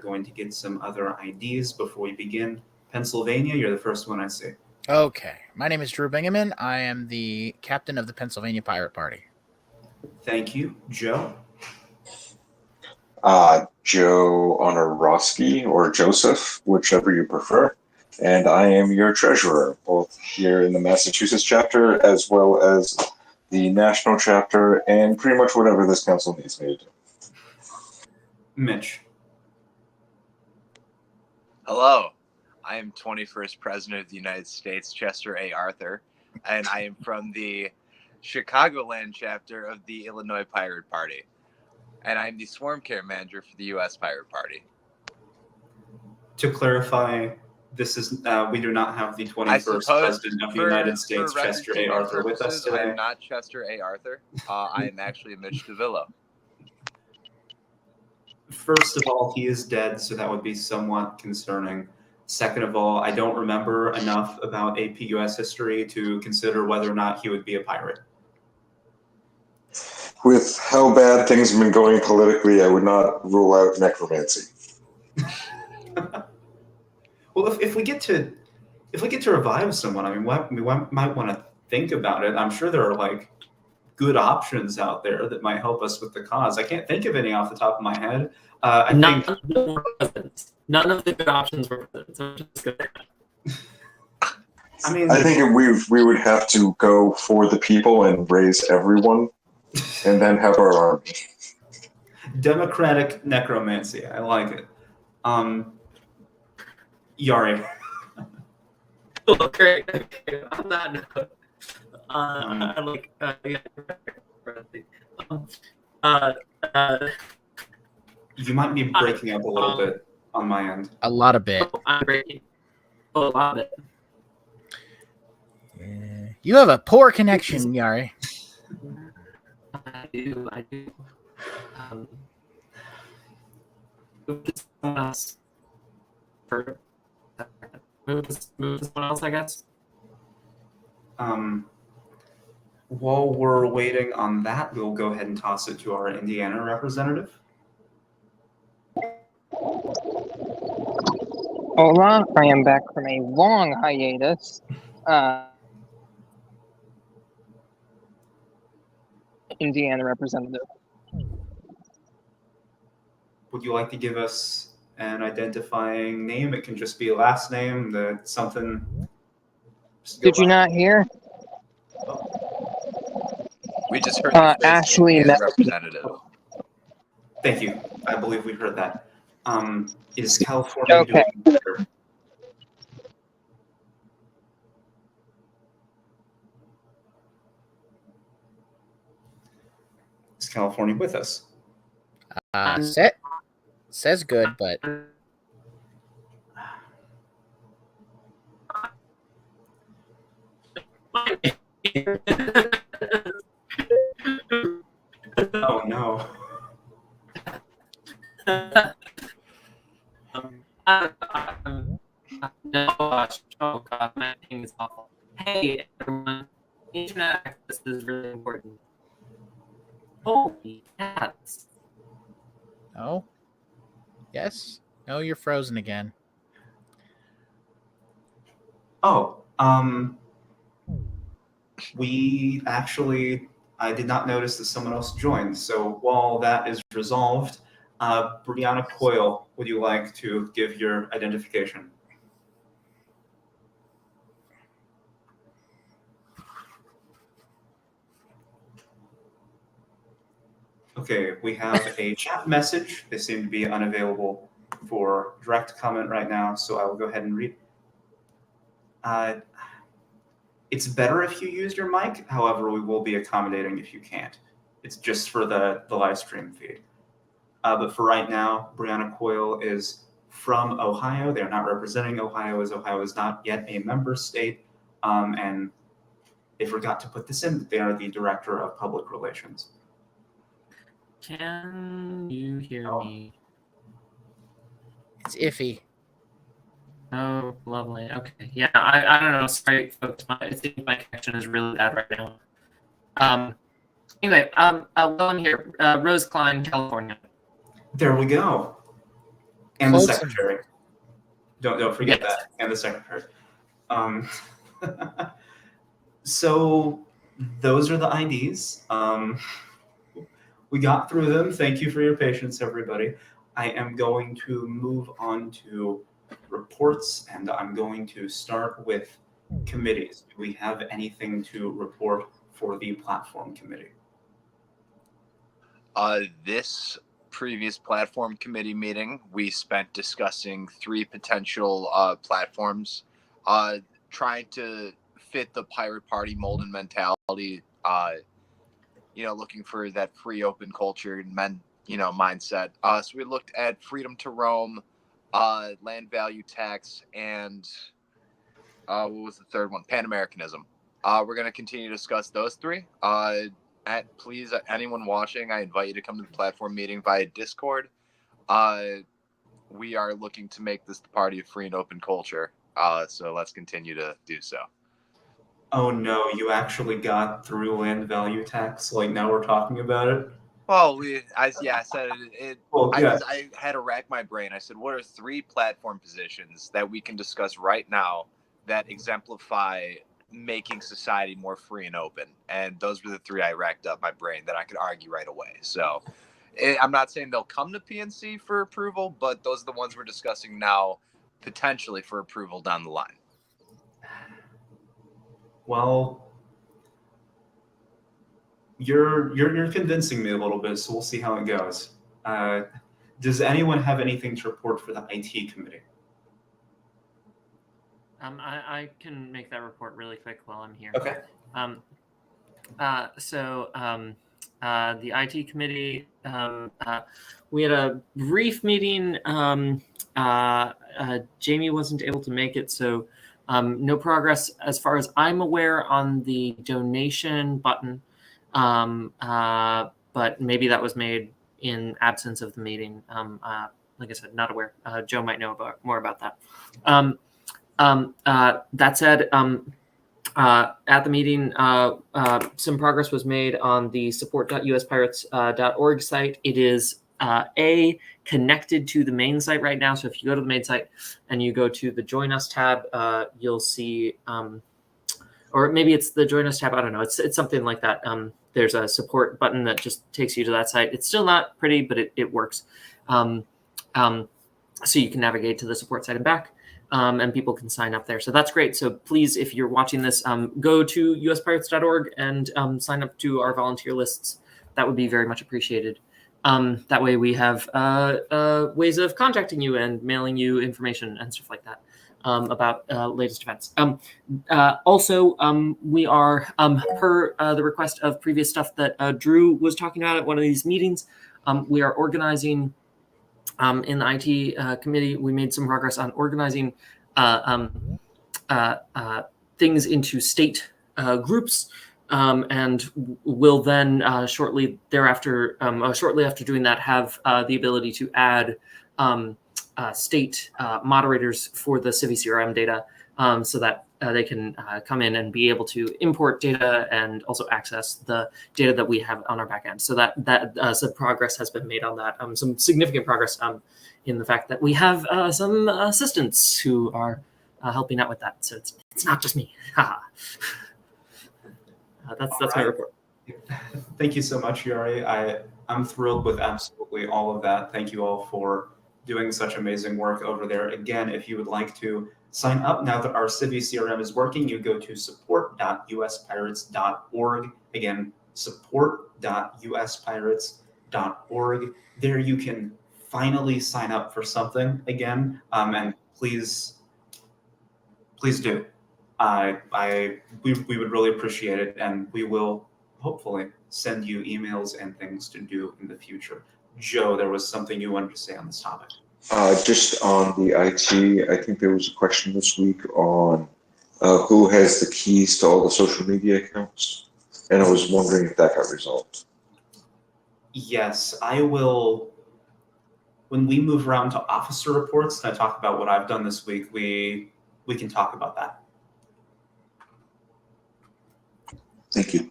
going to get some other IDs before we begin. Pennsylvania, you're the first one I see. Okay. My name is Drew Bingaman. I am the captain of the Pennsylvania Pirate Party. Thank you. Joe? Joe Honorowski, or Joseph, whichever you prefer. And I am your treasurer, both here in the Massachusetts chapter as well as the national chapter, and pretty much whatever this council needs me to do. Mitch? Hello, I am 21st President of the United States, Chester A. Arthur, and I am from the Chicagoland chapter of the Illinois Pirate Party. And I am the Swarm Care Manager for the U.S. Pirate Party. To clarify, this is we do not have the 21st President of the United States, Chester A. Arthur, with us today. I am not Chester A. Arthur. I am actually Mitch DeVillo. First of all, he is dead, so that would be somewhat concerning. Second of all, I don't remember enough about AP US history to consider whether or not he would be a pirate. With how bad things have been going politically, I would not rule out necromancy. Well, if we get to revive someone, I mean, we might want to think about it. I'm sure there are like good options out there that might help us with the cause. I can't think of any off the top of my head. None of the good options were presidents. I mean, I think we would have to go for the people and raise everyone, and then have our army. Democratic necromancy. I like it. Yari. Oh, great. Okay. On that note, I like. You might be breaking up a little bit on my end. A lot of bit. I'm breaking. A lot of it. Yeah. You have a poor connection, Yari. I do. Move to someone else. Move to someone else, I guess. While we're waiting on that, we'll go ahead and toss it to our Indiana representative. Hola, I am back from a long hiatus. Indiana representative. Would you like to give us an identifying name? It can just be a last name, something. Did you not hear? We just heard the Ashley representative. Thank you. I believe we heard that. Is California Okay. doing better? Is California with us? Says good, but Oh no. No, oh god, my ping is awful. Hey everyone, internet access is really important. Holy cats. oh, yes, no, you're frozen again. Oh, we actually, I did not notice that someone else joined. So while that is resolved, Brianna Coyle, would you like to give your identification? Okay, we have a chat message. They seem to be unavailable for direct comment right now, so I will go ahead and read. It's better if you use your mic. However, we will be accommodating if you can't. It's just for the live stream feed. But for right now, Brianna Coyle is from Ohio. They're not representing Ohio, as Ohio is not yet a member state. And they forgot to put this in. They are the director of public relations. Can you hear me? It's iffy. Oh, lovely. Okay. Yeah, I don't know. Sorry, folks. It seems my connection is really bad right now. Anyway, well, I'm here. Rose Klein, California. There we go. And the Close enough. secretary. Don't forget Yes. that. And the secretary. Um, so those are the IDs. We got through them. Thank you for your patience, everybody. I am going to move on to reports, and I'm going to start with committees. Do we have anything to report for the platform committee? This previous platform committee meeting, we spent discussing 3 potential platforms, trying to fit the Pirate Party mold and mentality. Looking for that free, open culture and mindset. So we looked at freedom to roam, land value tax, and what was the third one? Pan Americanism. We're going to continue to discuss those 3. Please, anyone watching, I invite you to come to the platform meeting via Discord. We are looking to make this the party of free and open culture. So let's continue to do so. Oh no, you actually got through land value tax? Like now we're talking about it? Well, I said it. Well, yeah. I had to rack my brain. I said, what are 3 platform positions that we can discuss right now that exemplify making society more free and open? And those were the 3 I racked up my brain that I could argue right away. So I'm not saying they'll come to PNC for approval, but those are the ones we're discussing now, potentially for approval down the line. Well, you're convincing me a little bit, so we'll see how it goes. Does anyone have anything to report for the IT committee? I can make that report really quick while I'm here. Okay. The IT committee, we had a brief meeting. Jamie wasn't able to make it, so no progress as far as I'm aware on the donation button. But maybe that was made in absence of the meeting. Like I said, not aware. Joe might know more about that. That said, at the meeting, some progress was made on the support.uspirates.org site. It is connected to the main site right now. So if you go to the main site and you go to the Join Us tab, you'll see, or maybe it's the Join Us tab. I don't know. It's something like that. There's a support button that just takes you to that site. It's still not pretty, but it works. So you can navigate to the support site and back. And people can sign up there. So that's great. So please, if you're watching this, go to uspirates.org and sign up to our volunteer lists. That would be very much appreciated. That way we have ways of contacting you and mailing you information and stuff like that about latest events. Also, we are, per the request of previous stuff that Drew was talking about at one of these meetings, we are organizing in the IT committee. We made some progress on organizing things into state groups, and will then shortly thereafter, shortly after doing that, have the ability to add state moderators for the CiviCRM data, so that they can come in and be able to import data and also access the data that we have on our back end. So that some progress has been made on that. Some significant progress in the fact that we have some assistants who are helping out with that. So it's not just me. That's my report. Thank you so much, Yuri. I'm thrilled with absolutely all of that. Thank you all for doing such amazing work over there. Again, if you would like to sign up now that our CiviCRM is working, you go to support.uspirates.org. Again, support.uspirates.org. There you can finally sign up for something again, and please do. We would really appreciate it, and we will hopefully send you emails and things to do in the future. Joe, there was something you wanted to say on this topic. Just on the IT, I think there was a question this week on who has the keys to all the social media accounts, and I was wondering if that got resolved. Yes, I will. When we move around to officer reports and I talk about what I've done this week, we can talk about that. Thank you.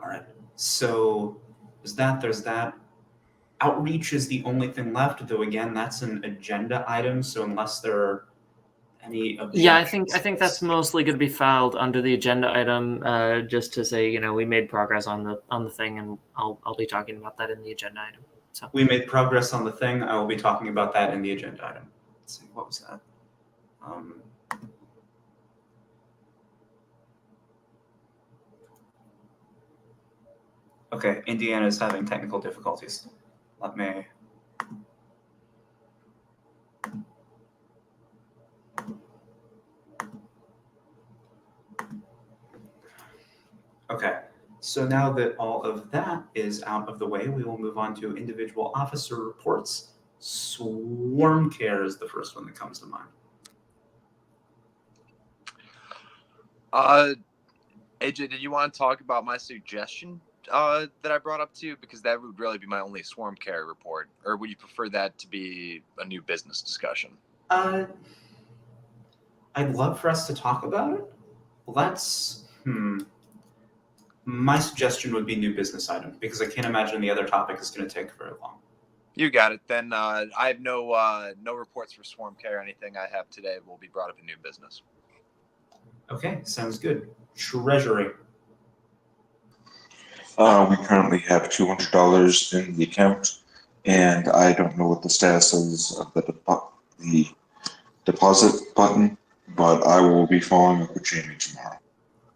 All right. So there's that. outreach is the only thing left, though again, that's an agenda item, so unless there are any objections. Yeah, I think that's mostly going to be filed under the agenda item, just to say, we made progress on the thing, and I'll be talking about that in the agenda item. So We made progress on the thing. I will be talking about that in the agenda item. Let's see, what was that? Okay, Indiana is having technical difficulties. Let me. Okay, so now that all of that is out of the way, we will move on to individual officer reports. Swarm care is the first one that comes to mind. AJ, did you want to talk about my suggestion that I brought up to you? Because that would really be my only swarm care report. Or would you prefer that to be a new business discussion? I'd love for us to talk about it. Let's. My suggestion would be new business item because I can't imagine the other topic is going to take very long. You got it. Then I have no reports for swarm care. Anything I have today will be brought up in new business. Okay, sounds good. Treasury. We currently have $200 in the account, and I don't know what the status is of the deposit button, but I will be following up with Jamie tomorrow.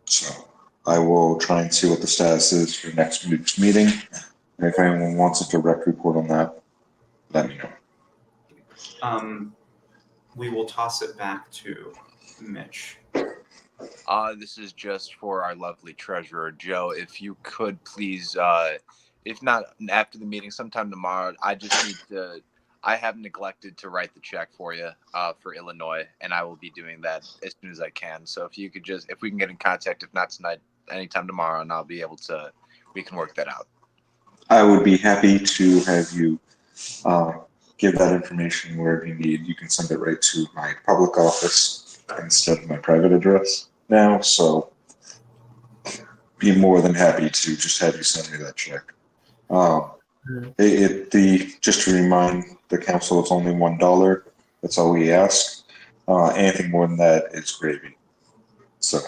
So I will try and see what the status is for next week's meeting. And if anyone wants a direct report on that, let me know. We will toss it back to Mitch. This is just for our lovely treasurer, Joe. If you could please, if not after the meeting, sometime tomorrow, I have neglected to write the check for you for Illinois, and I will be doing that as soon as I can. So if you could if we can get in contact, if not tonight, anytime tomorrow, and I'll be able to, we can work that out. I would be happy to have you give that information wherever you need. You can send it right to my public office instead of my private address now, so be more than happy to just have you send me that check. Just to remind the council, it's only $1. That's all we ask. Anything more than that is gravy. So.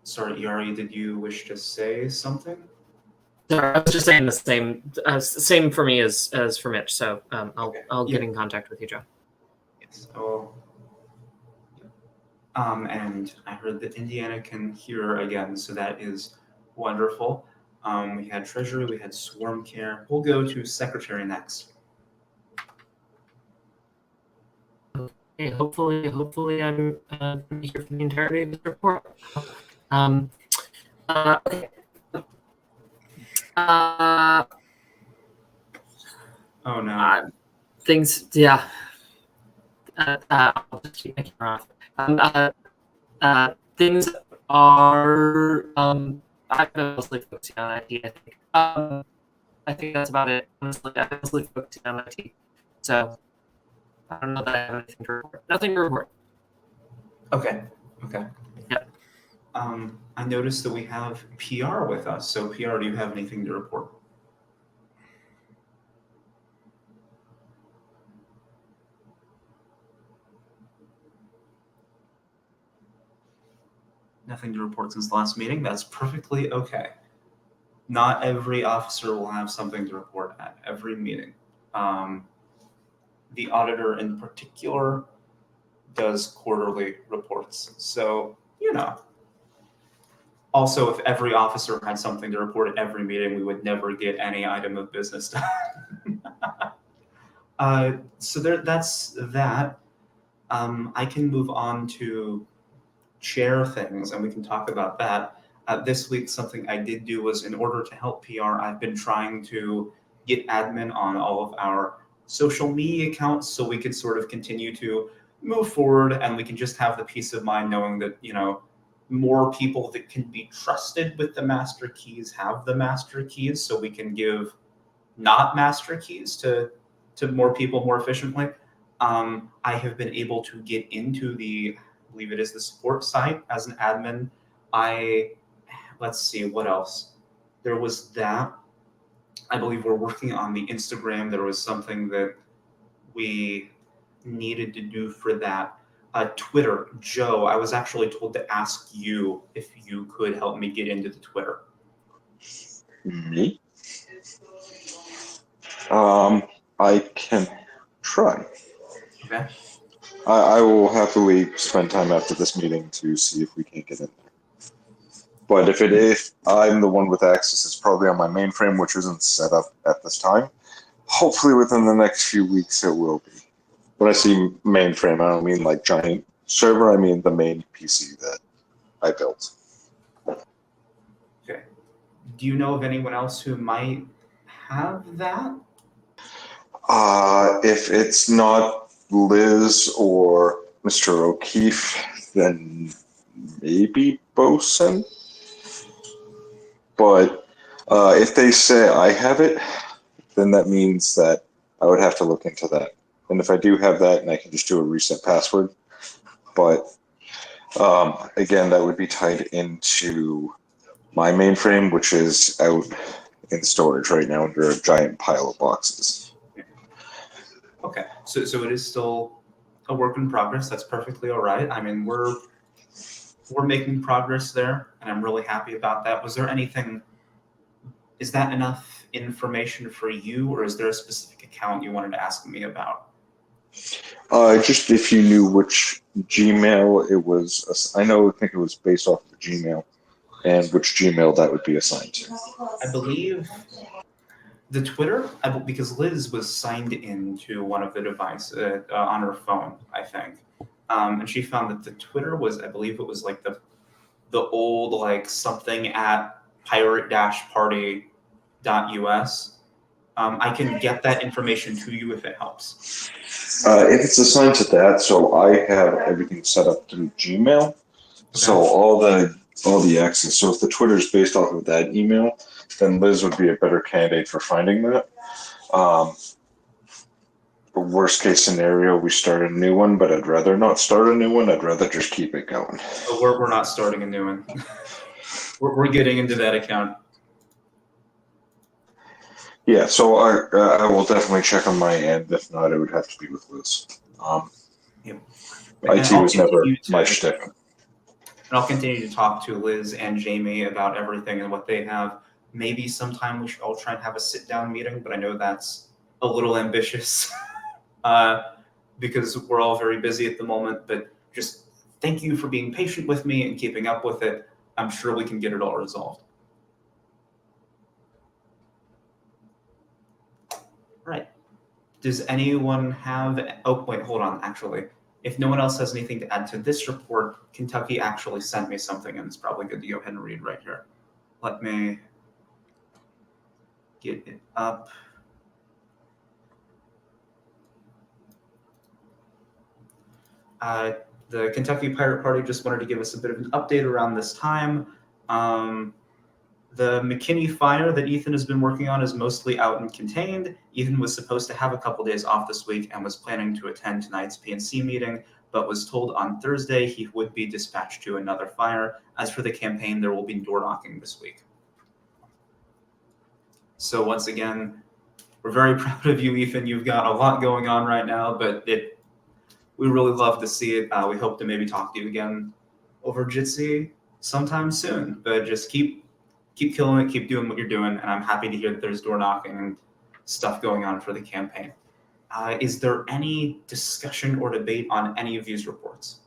Sorry, Yari, did you wish to say something? Sorry, I was just saying the same for me as for Mitch. So I'll get in contact with you, Joe. Yes. Oh. And I heard that Indiana can hear again, so that is wonderful. We had Treasury, we had Swarm Care. We'll go to Secretary next. Okay, hopefully I'm here for the entirety of the report. Okay. Oh no. Things, yeah. I'll just keep my camera off. Things are. I'm mostly focusing on IT. I think that's about it. Honestly, I'm mostly focusing on IT. So I don't know that I have anything to report. Nothing to report. Okay. Yep. I noticed that we have PR with us. So PR, do you have anything to report? Nothing to report since the last meeting. That's perfectly okay. Not every officer will have something to report at every meeting. The auditor in particular does quarterly reports. So, Also, if every officer had something to report at every meeting, we would never get any item of business done. That's that. I can move on to chair things, and we can talk about that. This week, something I did do was, in order to help PR, I've been trying to get admin on all of our social media accounts so we could sort of continue to move forward, and we can just have the peace of mind knowing that, more people that can be trusted with the master keys have the master keys, so we can give not master keys to more people more efficiently. I have been able to get into I believe it is the support site as an admin. I let's see, what else? There was that. I believe we're working on the Instagram. There was something that we needed to do for that. Twitter, Joe, I was actually told to ask you if you could help me get into the Twitter. Me? I can try. Okay. I will happily spend time after this meeting to see if we can get in there. But if I'm the one with access, it's probably on my mainframe, which isn't set up at this time. Hopefully within the next few weeks it will be. When I see mainframe, I don't mean like giant server, I mean the main PC that I built. Okay. Do you know of anyone else who might have that? If it's not Liz or Mr. O'Keefe, then maybe Bosun. But if they say I have it, then that means that I would have to look into that. And if I do have that, and I can just do a reset password. But again, that would be tied into my mainframe, which is out in storage right now under a giant pile of boxes. Okay, so it is still a work in progress. That's perfectly all right. I mean, we're making progress there, and I'm really happy about that. Was there anything? Is that enough information for you, or is there a specific account you wanted to ask me about? Just if you knew which Gmail it was, I think it was based off of Gmail, and which Gmail that would be assigned to. I believe the Twitter, because Liz was signed into one of the devices on her phone, I think, and she found that the Twitter was, I believe it was like the old like something at pirate-party.us. I can get that information to you if it helps. If it's assigned to that, so I have everything set up through Gmail, so all the access. So if the Twitter is based off of that email, then Liz would be a better candidate for finding that. Worst case scenario, we start a new one, but I'd rather not start a new one. I'd rather just keep it going. But we're not starting a new one. we're getting into that account. Yeah, so I will definitely check on my end. If not, it would have to be with Liz. Yep. IT was never my shtick. And I'll continue to talk to Liz and Jamie about everything and what they have. Maybe sometime we should all try and have a sit-down meeting, but I know that's a little ambitious because we're all very busy at the moment. But just thank you for being patient with me and keeping up with it. I'm sure we can get it all resolved. Right. Does anyone have? Oh, wait, hold on. Actually, if no one else has anything to add to this report, Kentucky actually sent me something, and it's probably good to go ahead and read right here. Let me get it up. The Kentucky Pirate Party just wanted to give us a bit of an update around this time. The McKinney fire that Ethan has been working on is mostly out and contained. Ethan was supposed to have a couple days off this week and was planning to attend tonight's PNC meeting, but was told on Thursday he would be dispatched to another fire. As for the campaign, there will be door knocking this week. So once again, we're very proud of you, Ethan. You've got a lot going on right now, but we really love to see it. We hope to maybe talk to you again over Jitsi sometime soon, but just keep killing it, keep doing what you're doing, and I'm happy to hear that there's door knocking and stuff going on for the campaign. Is there any discussion or debate on any of these reports?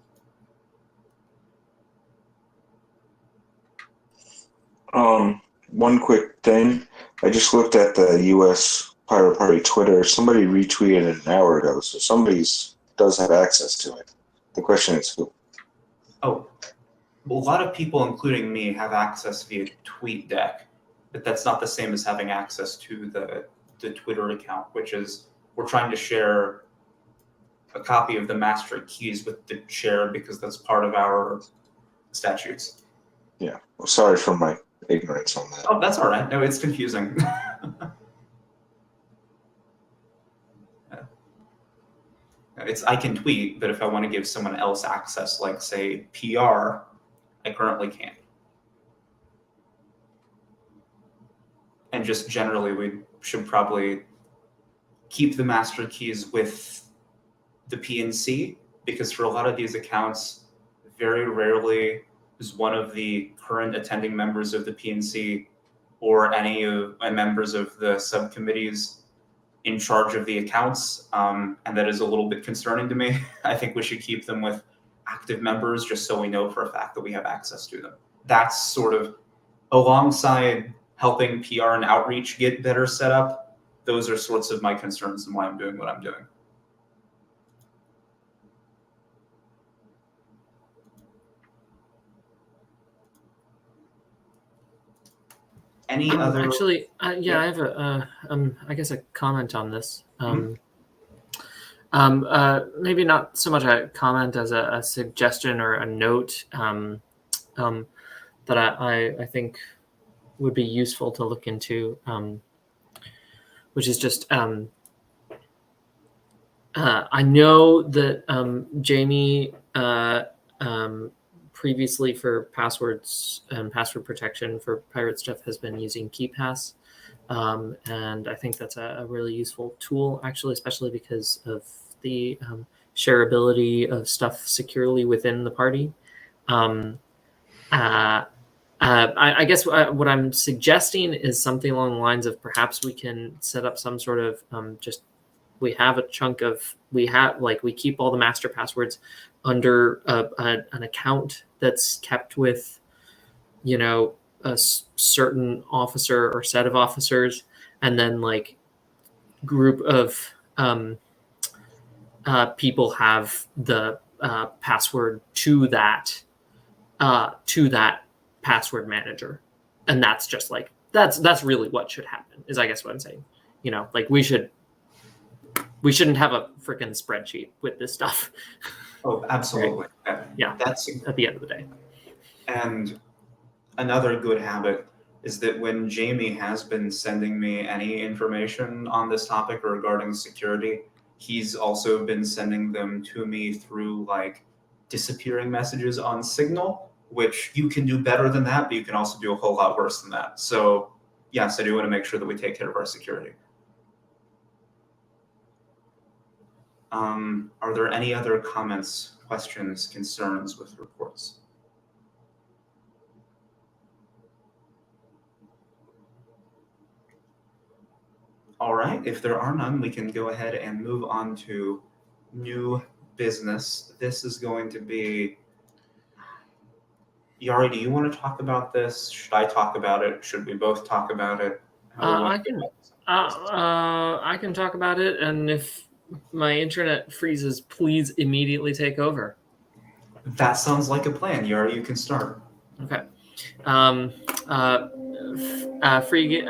One quick thing. I just looked at the U.S. Pirate Party Twitter. Somebody retweeted it an hour ago, so somebody does have access to it. The question is who? Oh, a lot of people, including me, have access via TweetDeck, but that's not the same as having access to the Twitter account, which is we're trying to share a copy of the master keys with the chair because that's part of our statutes. Yeah. Well, sorry for my ignorance on that. Oh, that's all right. No, it's confusing. I can tweet, but if I want to give someone else access, like say PR, I currently can't. and just generally, we should probably keep the master keys with the PNC, because for a lot of these accounts, very rarely is one of the current attending members of the PNC or any of members of the subcommittees in charge of the accounts, and that is a little bit concerning to me. I think we should keep them with active members just so we know for a fact that we have access to them. That's sort of alongside helping PR and outreach get better set up. Those are sorts of my concerns and why I'm doing what I'm doing. Any other? Actually, yeah, Yeah. I have I guess a comment on this. Maybe not so much a comment as a suggestion or a note that I think would be useful to look into, which is just I know that Jamie previously for passwords and password protection for pirate stuff has been using KeePass. And I think that's a really useful tool, actually, especially because of the shareability of stuff securely within the party. I guess what I'm suggesting is something along the lines of perhaps we can set up some sort of we have a chunk of we keep all the master passwords under an account that's kept with, a certain officer or set of officers, and then like group of people have the password to that password manager, and that's just like that's really what should happen. Is I guess what I'm saying. Like we shouldn't have a freaking spreadsheet with this stuff. Oh, absolutely. Yeah. That's at the end of the day. And another good habit is that when Jamie has been sending me any information on this topic regarding security, he's also been sending them to me through like disappearing messages on Signal, which you can do better than that, but you can also do a whole lot worse than that. So yes, I do want to make sure that we take care of our security. Are there any other comments, questions, concerns with reports? All right, if there are none, we can go ahead and move on to new business. This is going to be, Yari, do you want to talk about this? Should I talk about it? Should we both talk about it? I can talk about it, and if my internet freezes, please immediately take over. That sounds like a plan. Yari, you can start. Okay. Free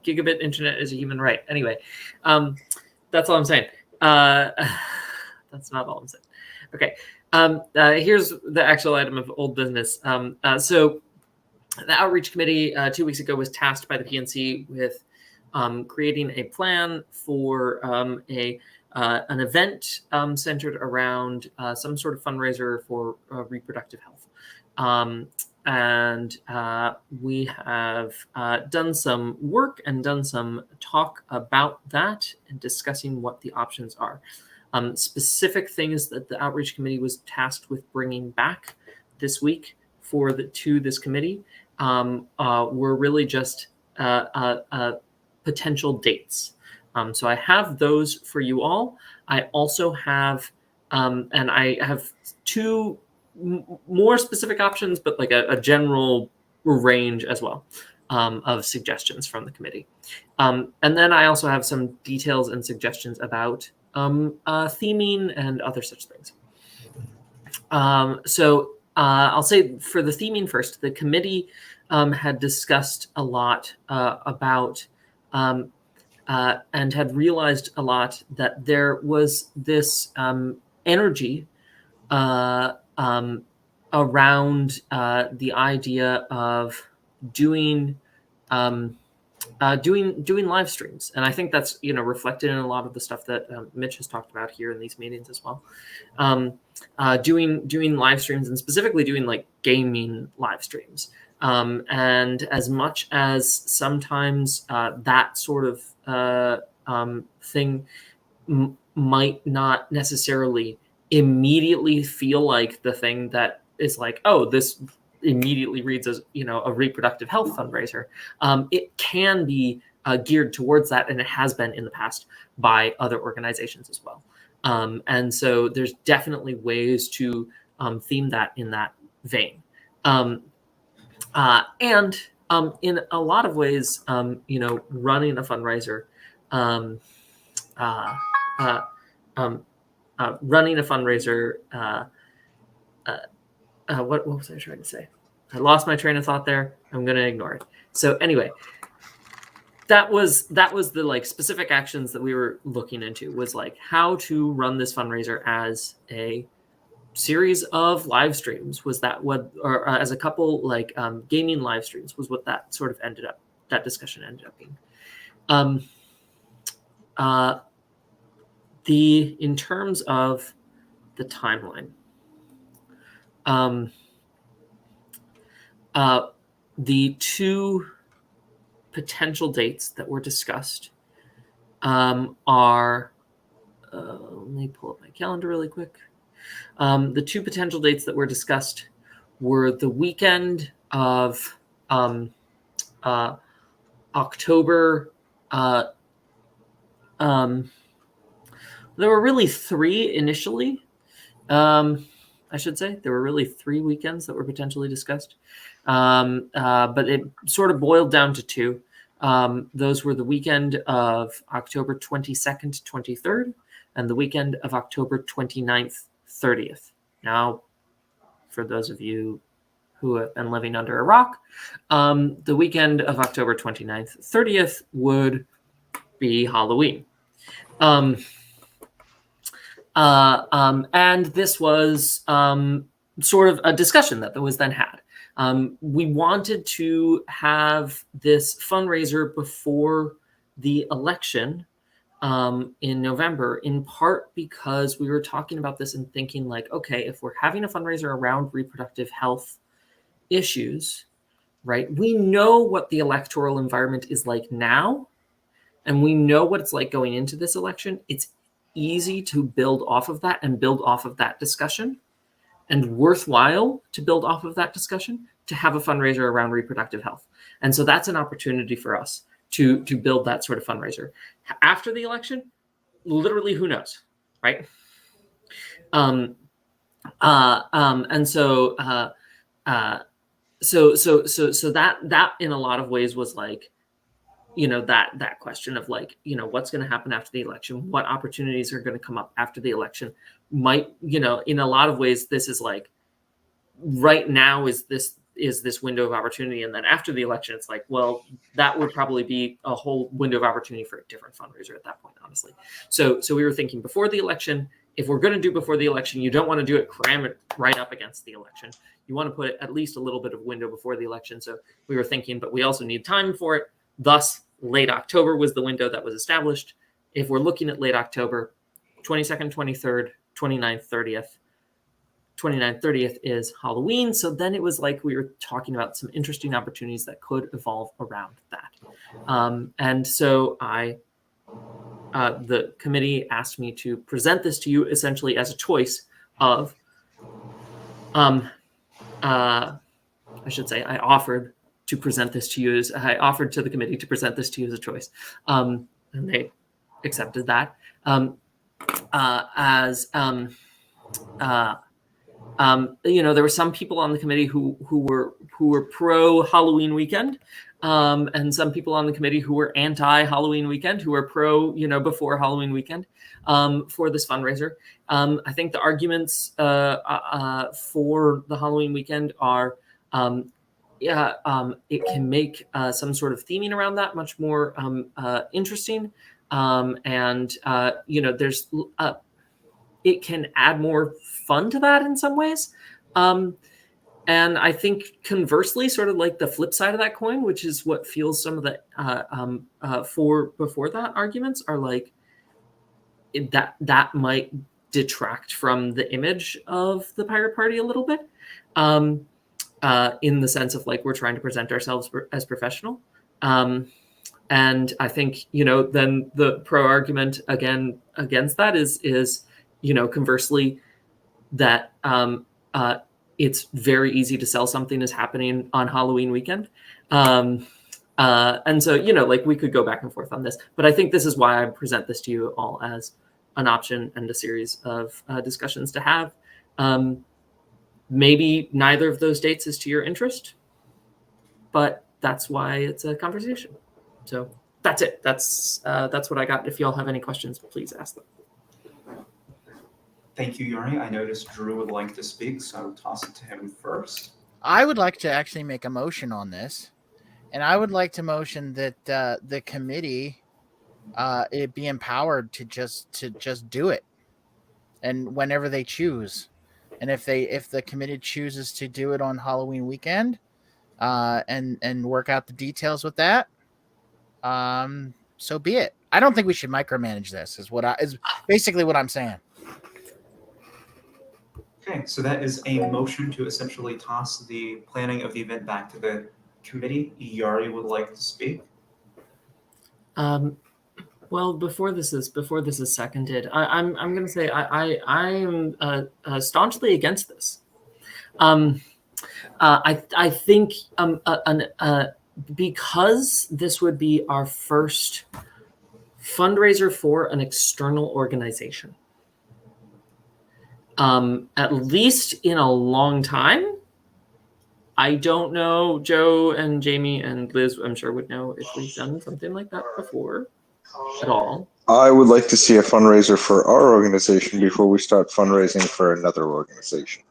gigabit internet is a human right. Anyway, that's all I'm saying. That's not all I'm saying. Okay. Here's the actual item of old business. So the outreach committee 2 weeks ago was tasked by the PNC with creating a plan for an event centered around some sort of fundraiser for reproductive health. And we have done some work and done some talk about that and discussing what the options are. Specific things that the outreach committee was tasked with bringing back this week to this committee were really just potential dates. So I have those for you all. I also have, and I have two more specific options, but like a general range as well of suggestions from the committee. And then I also have some details and suggestions about theming and other such things. So I'll say for the theming first, the committee had discussed a lot about and had realized a lot that there was this energy around the idea of doing live streams, and I think that's reflected in a lot of the stuff that Mitch has talked about here in these meetings as well. Doing live streams, and specifically doing like gaming live streams. And as much as sometimes that sort of thing might not necessarily immediately feel like the thing that is like, oh, this immediately reads as, you know, a reproductive health fundraiser. It can be geared towards that, and it has been in the past by other organizations as well. And so there's definitely ways to theme that in that vein. And in a lot of ways, you know, running a fundraiser, running a fundraiser, what was I trying to say? I lost my train of thought there. I'm going to ignore it. So anyway, that was the like specific actions that we were looking into, was like how to run this fundraiser as a series of live streams. Was that what, or as a couple like gaming live streams, was what that sort of ended up, that discussion ended up being. In terms of the timeline, the two potential dates that were discussed are, let me pull up my calendar really quick. The two potential dates that were discussed were the weekend of October. There were really three initially. I should say there were really 3 weekends that were potentially discussed, but it sort of boiled down to 2. Those were the weekend of October 22nd, 23rd, and the weekend of October 29th, 30th. Now, for those of you who have been living under a rock, the weekend of October 29th, 30th would be Halloween. And this was sort of a discussion that was then had. We wanted to have this fundraiser before the election in November, in part because we were talking about this and thinking like, okay, if we're having a fundraiser around reproductive health issues, right? We know what the electoral environment is like now, and we know what it's like going into this election. It's easy to build off of that and build off of that discussion, and worthwhile to build off of that discussion to have a fundraiser around reproductive health. And so that's an opportunity for us to build that sort of fundraiser. After the election, literally who knows, right? And so that in a lot of ways was like, you know, that question of like, you know, what's going to happen after the election, what opportunities are going to come up after the election might, you know, in a lot of ways, this is like, right now is this window of opportunity. And then after the election, it's like, well, that would probably be a whole window of opportunity for a different fundraiser at that point, honestly. So we were thinking before the election, if we're going to do before the election, you don't want to do it, cram it right up against the election. You want to put at least a little bit of window before the election. So we were thinking, but we also need time for it. Thus, late October was the window that was established. If we're looking at late October, 22nd, 23rd, 29th, 30th. 29th, 30th is Halloween. So then it was like we were talking about some interesting opportunities that could evolve around that. And so the committee asked me to present this to you essentially as a choice of, I should say, I offered to present this to you I offered to the committee to present this to you as a choice. And they accepted that. You know, there were some people on the committee who were pro Halloween weekend, and some people on the committee who were anti Halloween weekend, who were pro, you know, before Halloween weekend, for this fundraiser. I think the arguments for the Halloween weekend are, it can make some sort of theming around that much more interesting, and you know, there's it can add more fun to that in some ways. And I think conversely, sort of like the flip side of that coin, which is what feels some of the before that arguments are like, that might detract from the image of the Pirate Party a little bit. in the sense of like we're trying to present ourselves as professional. And I think, then the pro argument again against that is conversely that it's very easy to sell something as happening on Halloween weekend. And so, like we could go back and forth on this, but I think this is why I present this to you all as an option and a series of discussions to have. Maybe neither of those dates is to your interest, but that's why it's a conversation. So that's it. That's what I got. If y'all have any questions, please ask them. Thank you, Yuri. I noticed Drew would like to speak, so I'll toss it to him first. I would like to actually make a motion on this, and I would like to motion that the committee it be empowered to just do it, and whenever they choose, and if the committee chooses to do it on Halloween weekend, and work out the details with that, so be it. I don't think we should micromanage this. Is basically what I'm saying. Okay, so that is a motion to essentially toss the planning of the event back to the committee. Yari would like to speak. Well, before this is seconded, I'm going to say I am staunchly against this. I think because this would be our first fundraiser for an external organization. At least in a long time. I don't know, Joe and Jamie and Liz, I'm sure would know if we've done something like that before at all. I would like to see a fundraiser for our organization before we start fundraising for another organization.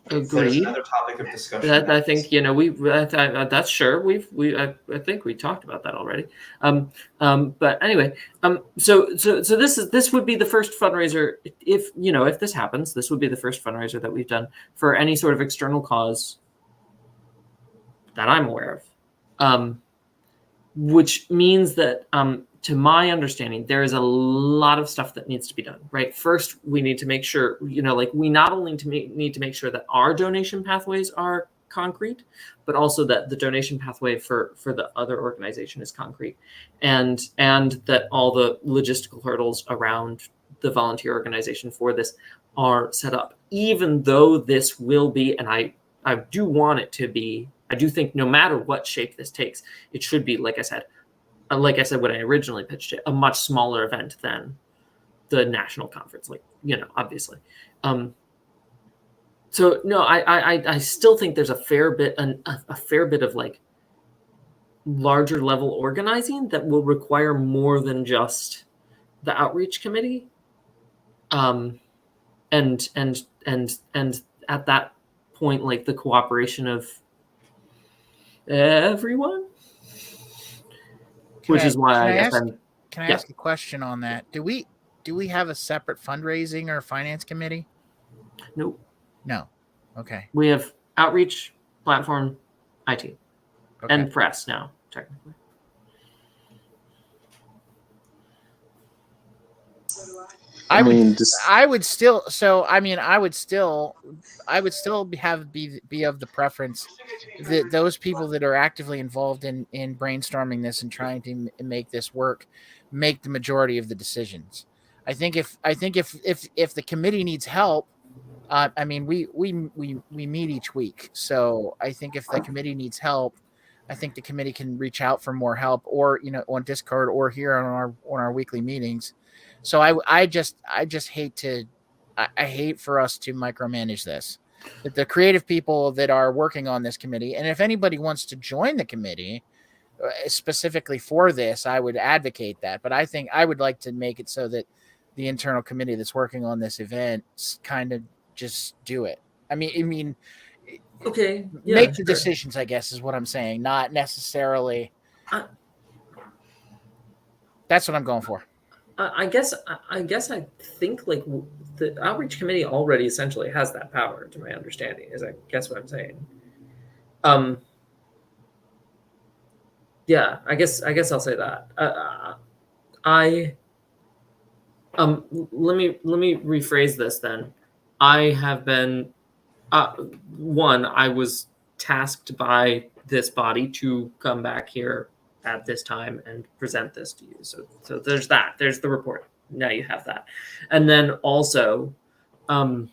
There's Agreed. another topic of discussion. That I think that's sure I think we talked about that already. But anyway, so this would be the first fundraiser if this happens. This would be the first fundraiser that we've done for any sort of external cause that I'm aware of, which means that to my understanding, there is a lot of stuff that needs to be done, right? First, we need to make sure, we not only need to make sure that our donation pathways are concrete, but also that the donation pathway for the other organization is concrete, and that all the logistical hurdles around the volunteer organization for this are set up. Even though this will be, and I do want it to be, I do think no matter what shape this takes, it should be, like I said when I originally pitched it, a much smaller event than the national conference, obviously. So no, I still think there's a fair bit of like larger level organizing that will require more than just the outreach committee. And at that point, like the cooperation of everyone. Which is why I guess Can I ask a question on that? Do we have a separate fundraising or finance committee? Nope. No. Okay. We have outreach, platform, IT, Okay. and press now, technically. I would still be of the preference that those people that are actively involved in brainstorming this and trying to make this work make the majority of the decisions. I think if the committee needs help, we meet each week, so I think if the committee needs help, I think the committee can reach out for more help, or on Discord or here on our weekly meetings. So I just hate for us to micromanage this. The creative people that are working on this committee, and if anybody wants to join the committee specifically for this, I would advocate that. But I think I would like to make it so that the internal committee that's working on this event kind of just do it. Okay, yeah, make the sure. decisions, I guess, is what I'm saying. Not necessarily. That's what I'm going for. I guess I think like the outreach committee already essentially has that power, to my understanding, is I guess what I'm saying. Yeah, I guess I'll say that. Let me rephrase this then. I have been I was tasked by this body to come back here at this time and present this to you. So there's that. There's the report. Now you have that. And then also, you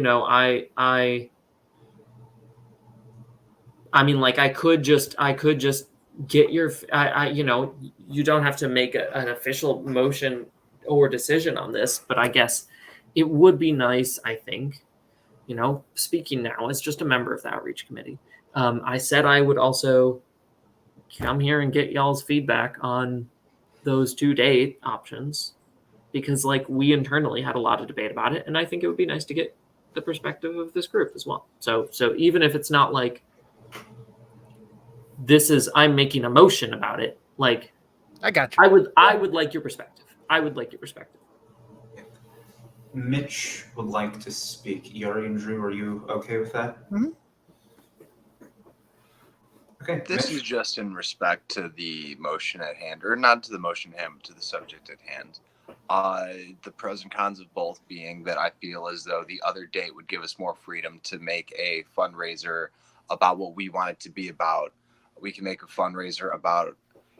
know, I mean, like I could just get your, you know, you don't have to make an official motion or decision on this, but I guess it would be nice, I think, you know, speaking now as just a member of the outreach committee. I said I would also come here and get y'all's feedback on those 2 date options, because like we internally had a lot of debate about it, and I think it would be nice to get the perspective of this group as well. So even if it's not like I'm making a motion about it, like I got you. I would like your perspective. I would like your perspective. Mitch would like to speak. Yuri and Drew, are you okay with that? Mhm. Okay. This Mitch? is just in respect to the motion at hand, or not to the motion at hand, but to the subject at hand. The pros and cons of both being that I feel as though the other date would give us more freedom to make a fundraiser about what we want it to be about. We can make a fundraiser about,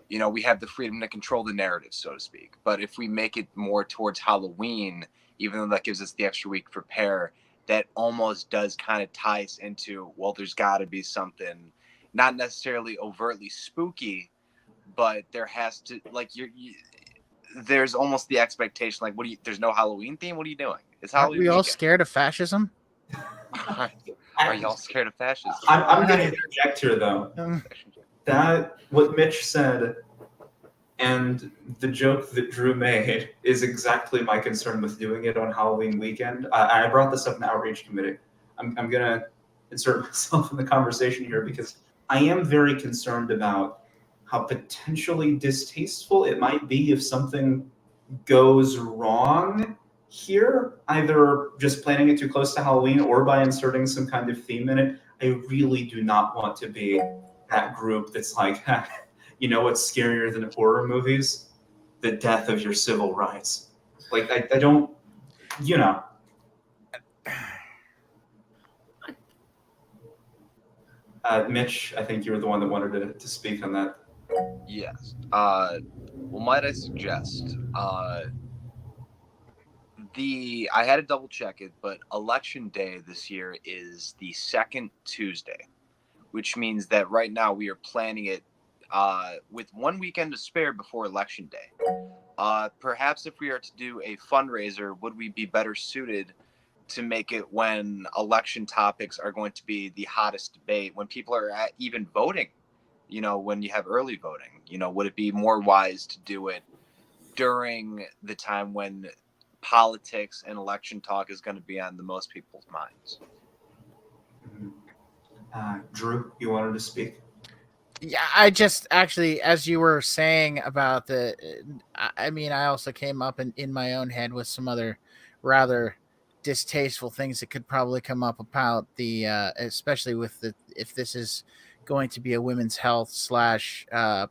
you know, we have the freedom to control the narrative, so to speak. But if we make it more towards Halloween, even though that gives us the extra week to prepare, that almost does kind of tie us into, well, there's got to be something, not necessarily overtly spooky, but there has to, like, there's almost the expectation, like, there's no Halloween theme? What are you doing? It's Aren't Halloween we all weekend. scared of fascism? Are y'all scared of fascism? I'm going to interject here, though. That what Mitch said and the joke that Drew made is exactly my concern with doing it on Halloween weekend. I brought this up in the outreach committee. I'm going to insert myself in the conversation here because I am very concerned about how potentially distasteful it might be if something goes wrong here, either just planning it too close to Halloween or by inserting some kind of theme in it. I really do not want to be that group that's like, you know what's scarier than horror movies? The death of your civil rights. Like, I don't, you know. Mitch, I think you were the one that wanted to speak on that. Yes. Well, might I suggest, I had to double check it, but election day this year is the second Tuesday, which means that right now we are planning it with 1 weekend to spare before election day. Perhaps if we are to do a fundraiser, would we be better suited to make it when election topics are going to be the hottest debate, when people are even voting, you know, when you have early voting? You know, would it be more wise to do it during the time when politics and election talk is going to be on the most people's minds? Drew, you wanted to speak? Yeah, I just actually, as you were saying about I mean, I also came up in my own head with some other rather distasteful things that could probably come up about the, especially with if this is going to be a women's health /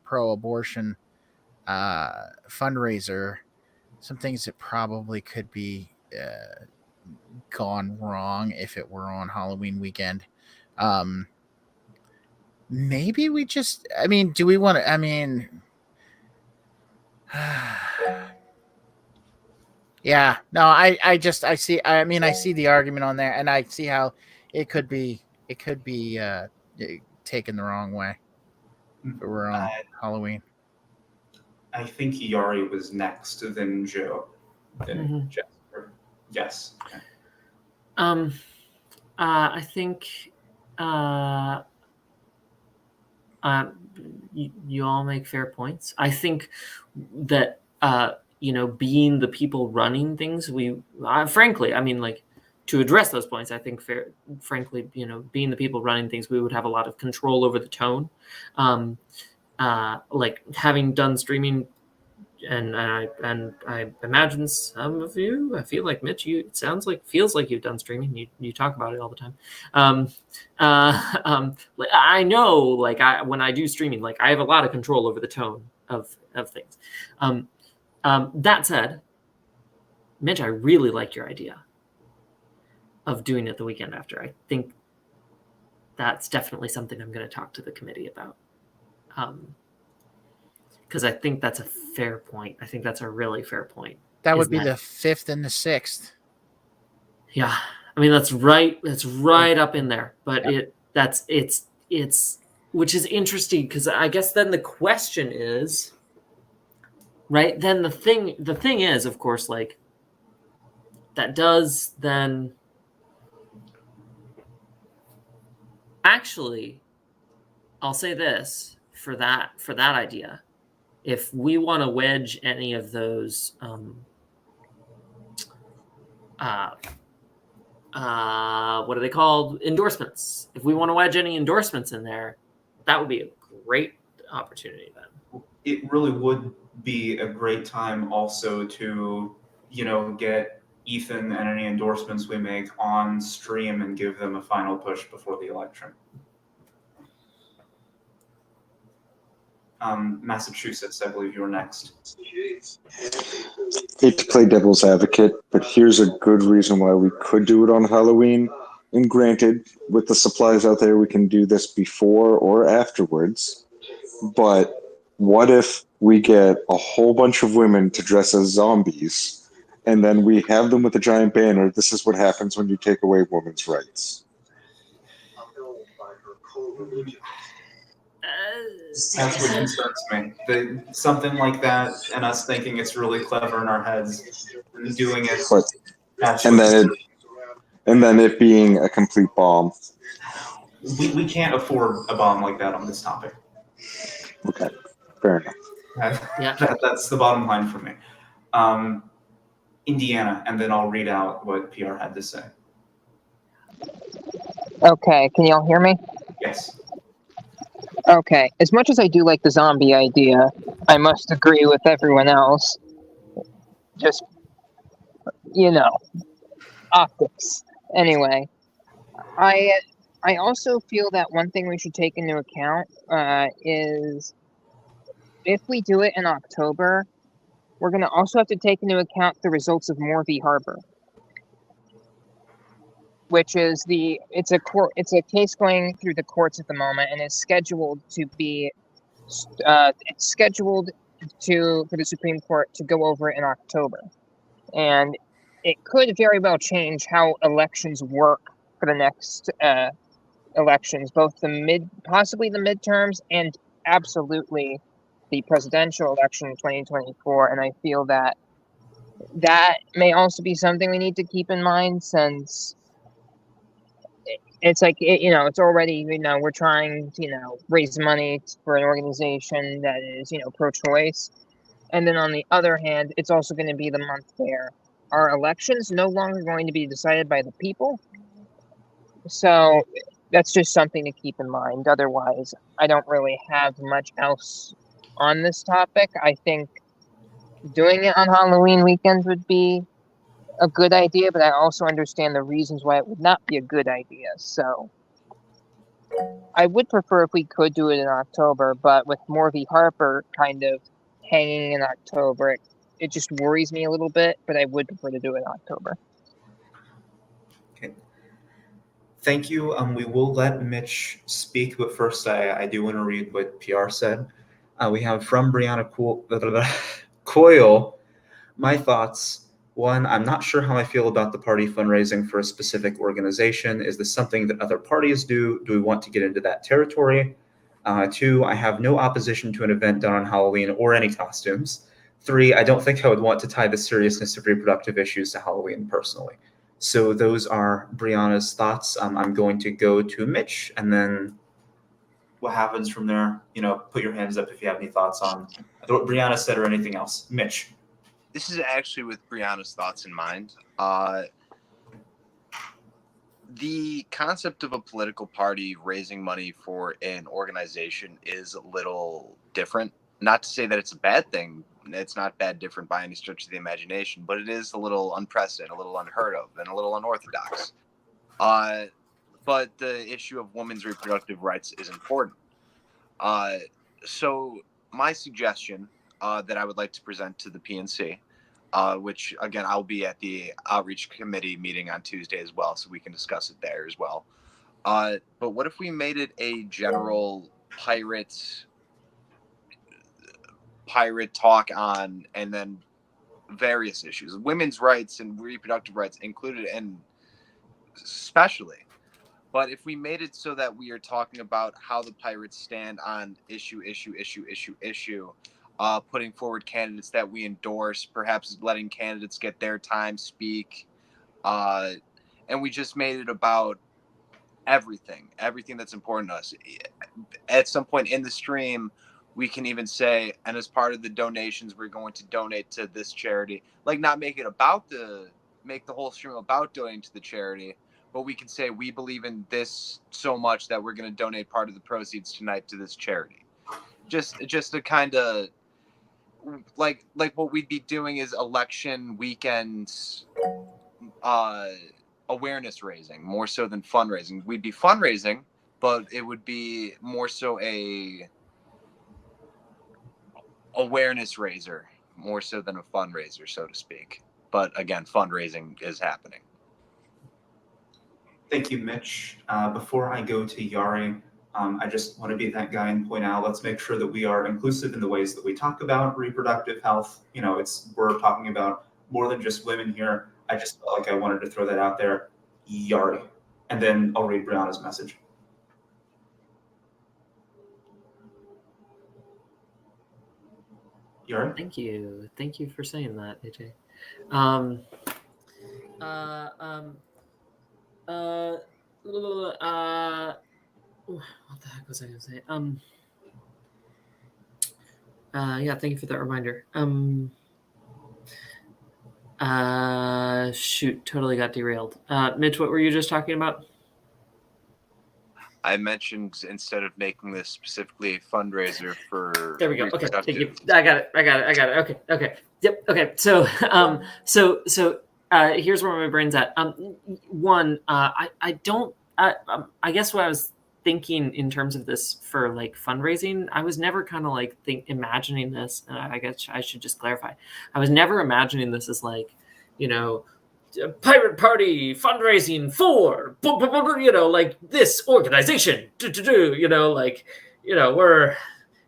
pro-abortion fundraiser, some things that probably could be gone wrong if it were on Halloween weekend. Maybe we just, I mean, do we want to, I mean, yeah, no, I see the argument on there, and I see how it could be taken the wrong way if it were on Halloween. I think Yari was next, then Joe, then Jasper. Yes. I think you all make fair points. I think that you know, being the people running things, we frankly, I mean, like, to address those points, I think frankly, you know, being the people running things, we would have a lot of control over the tone. Like, having done streaming, and I imagine some of you, I feel like Mitch, feels like you've done streaming. You talk about it all the time. I know, like, when I do streaming, like, I have a lot of control over the tone of things. That said, Mitch, I really like your idea. doing it the weekend after. I think that's definitely something I'm going to talk to the committee about. Because I think that's a fair point. I think that's a really fair point. That Is would be that- the 5th and the 6th. Yeah, I mean that's right. That's right up in there. But it's which is interesting because I guess then the question is, right? Then the thing is, of course, like that does then actually, I'll say this for that idea. If we want to wedge any of those what are they called? Endorsements. If we want to wedge any endorsements in there, that would be a great opportunity then. It really would be a great time also to, get Ethan and any endorsements we make on stream and give them a final push before the election. Massachusetts, I believe you were next. Hate to play devil's advocate, but here's a good reason why we could do it on Halloween. And granted, with the supplies out there, we can do this before or afterwards. But what if we get a whole bunch of women to dress as zombies, and then we have them with a giant banner? This is what happens when you take away women's rights. That's what concerns me. Something like that, and us thinking it's really clever in our heads, and doing it. But, and then it being a complete bomb. We can't afford a bomb like that on this topic. Okay, fair enough. That's the bottom line for me. Indiana, and then I'll read out what PR had to say. Okay, can y'all hear me? Yes. Okay, as much as I do like the zombie idea, I must agree with everyone else. Just, optics. Anyway, I also feel that one thing we should take into account is if we do it in October, we're going to also have to take into account the results of Moore v. Harbor, which is it's a case going through the courts at the moment, and is scheduled to be for the Supreme Court to go over it in October, and it could very well change how elections work for the next elections, both possibly the midterms and absolutely the presidential election in 2024. And I feel that may also be something we need to keep in mind, since it's like, it's already, we're trying to, raise money for an organization that is, pro-choice. And then on the other hand, it's also going to be the month where our elections no longer going to be decided by the people. So that's just something to keep in mind. Otherwise, I don't really have much else on this topic. I think doing it on Halloween weekends would be a good idea, but I also understand the reasons why it would not be a good idea. So I would prefer if we could do it in October, but with Moore v. Harper kind of hanging in October, it just worries me a little bit, but I would prefer to do it in October. Okay. Thank you. We will let Mitch speak, but first I do want to read what PR said. We have from Brianna Coyle, my thoughts. One, I'm not sure how I feel about the party fundraising for a specific organization. Is this something that other parties do? Do we want to get into that territory? Two, I have no opposition to an event done on Halloween or any costumes. Three, I don't think I would want to tie the seriousness of reproductive issues to Halloween personally. So those are Brianna's thoughts. I'm going to go to Mitch, and then what happens from there, put your hands up if you have any thoughts on what Brianna said or anything else. Mitch. This is actually with Brianna's thoughts in mind. The concept of a political party raising money for an organization is a little different. Not to say that it's a bad thing. It's not different by any stretch of the imagination, but it is a little unprecedented, a little unheard of, and a little unorthodox. But the issue of women's reproductive rights is important. So my suggestion that I would like to present to the PNC which again, I'll be at the outreach committee meeting on Tuesday as well, so we can discuss it there as well. But what if we made it a general pirate talk on, and then various issues, women's rights and reproductive rights included, and especially. But if we made it so that we are talking about how the pirates stand on issue, putting forward candidates that we endorse, perhaps letting candidates get their time speak, and we just made it about everything that's important to us. At some point in the stream, we can even say, and as part of the donations, we're going to donate to this charity. Like, not make the whole stream about donating to the charity, but we can say we believe in this so much that we're going to donate part of the proceeds tonight to this charity. Just to kind of like what we'd be doing is election weekends awareness raising more so than fundraising. We'd be fundraising, but it would be more so a awareness raiser more so than a fundraiser, so to speak. But again, fundraising is happening. Thank you, Mitch. Before I go to Yari, I just want to be that guy and point out, let's make sure that we are inclusive in the ways that we talk about reproductive health. You know, we're talking about more than just women here. I just felt like I wanted to throw that out there. Yari. And then I'll read Brianna's message. Yari? Thank you for saying that, AJ. What the heck was I gonna say? Yeah, thank you for that reminder. Shoot, totally got derailed. Mitch, what were you just talking about? I mentioned instead of making this specifically a fundraiser for. There we go. Okay, thank you. I got it. Okay. Yep. Okay. So, here's where my brain's at. One, I don't. I guess what I was thinking in terms of this for like fundraising, I was never kind of like imagining this. I guess I should just clarify. I was never imagining this as like, you know, pirate party fundraising for, you know, like this organization, you know, like, you know, we're,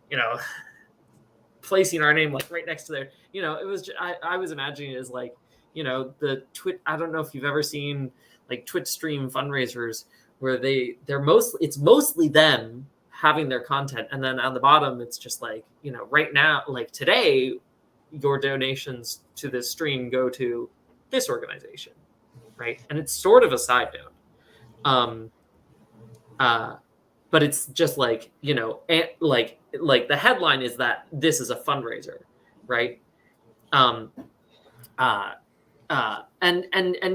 you know, placing our name like right next to there. You know, it was, I was imagining it as like, you know, the I don't know if you've ever seen like Twitch stream fundraisers where it's mostly them having their content. And then on the bottom, it's just like, you know, right now, like today, your donations to this stream go to this organization, right? And it's sort of a side note. But it's just like, you know, like the headline is that this is a fundraiser, right? And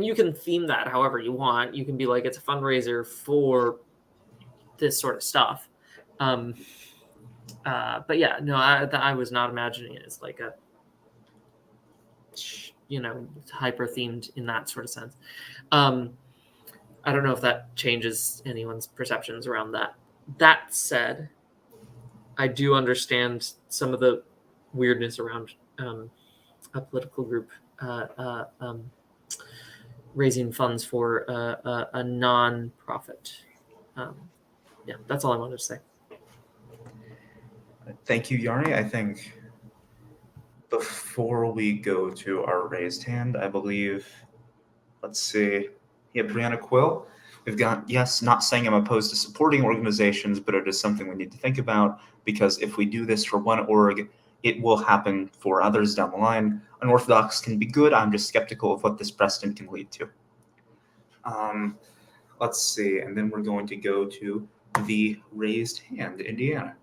you can theme that however you want. You can be like, it's a fundraiser for this sort of stuff. But yeah, no, I was not imagining it as like a, you know, hyper themed in that sort of sense. I don't know if that changes anyone's perceptions around that. That said, I do understand some of the weirdness around a political group raising funds for a non-profit. Yeah, that's all I wanted to say. Thank you, Yari. I think before we go to our raised hand, I believe, let's see, yeah, Brianna Quill. We've got, yes, not saying I'm opposed to supporting organizations, but it is something we need to think about, because if we do this for one org, it will happen for others down the line. Unorthodox can be good. I'm just skeptical of what this precedent can lead to. Let's see, and then we're going to go to the raised hand, Indiana.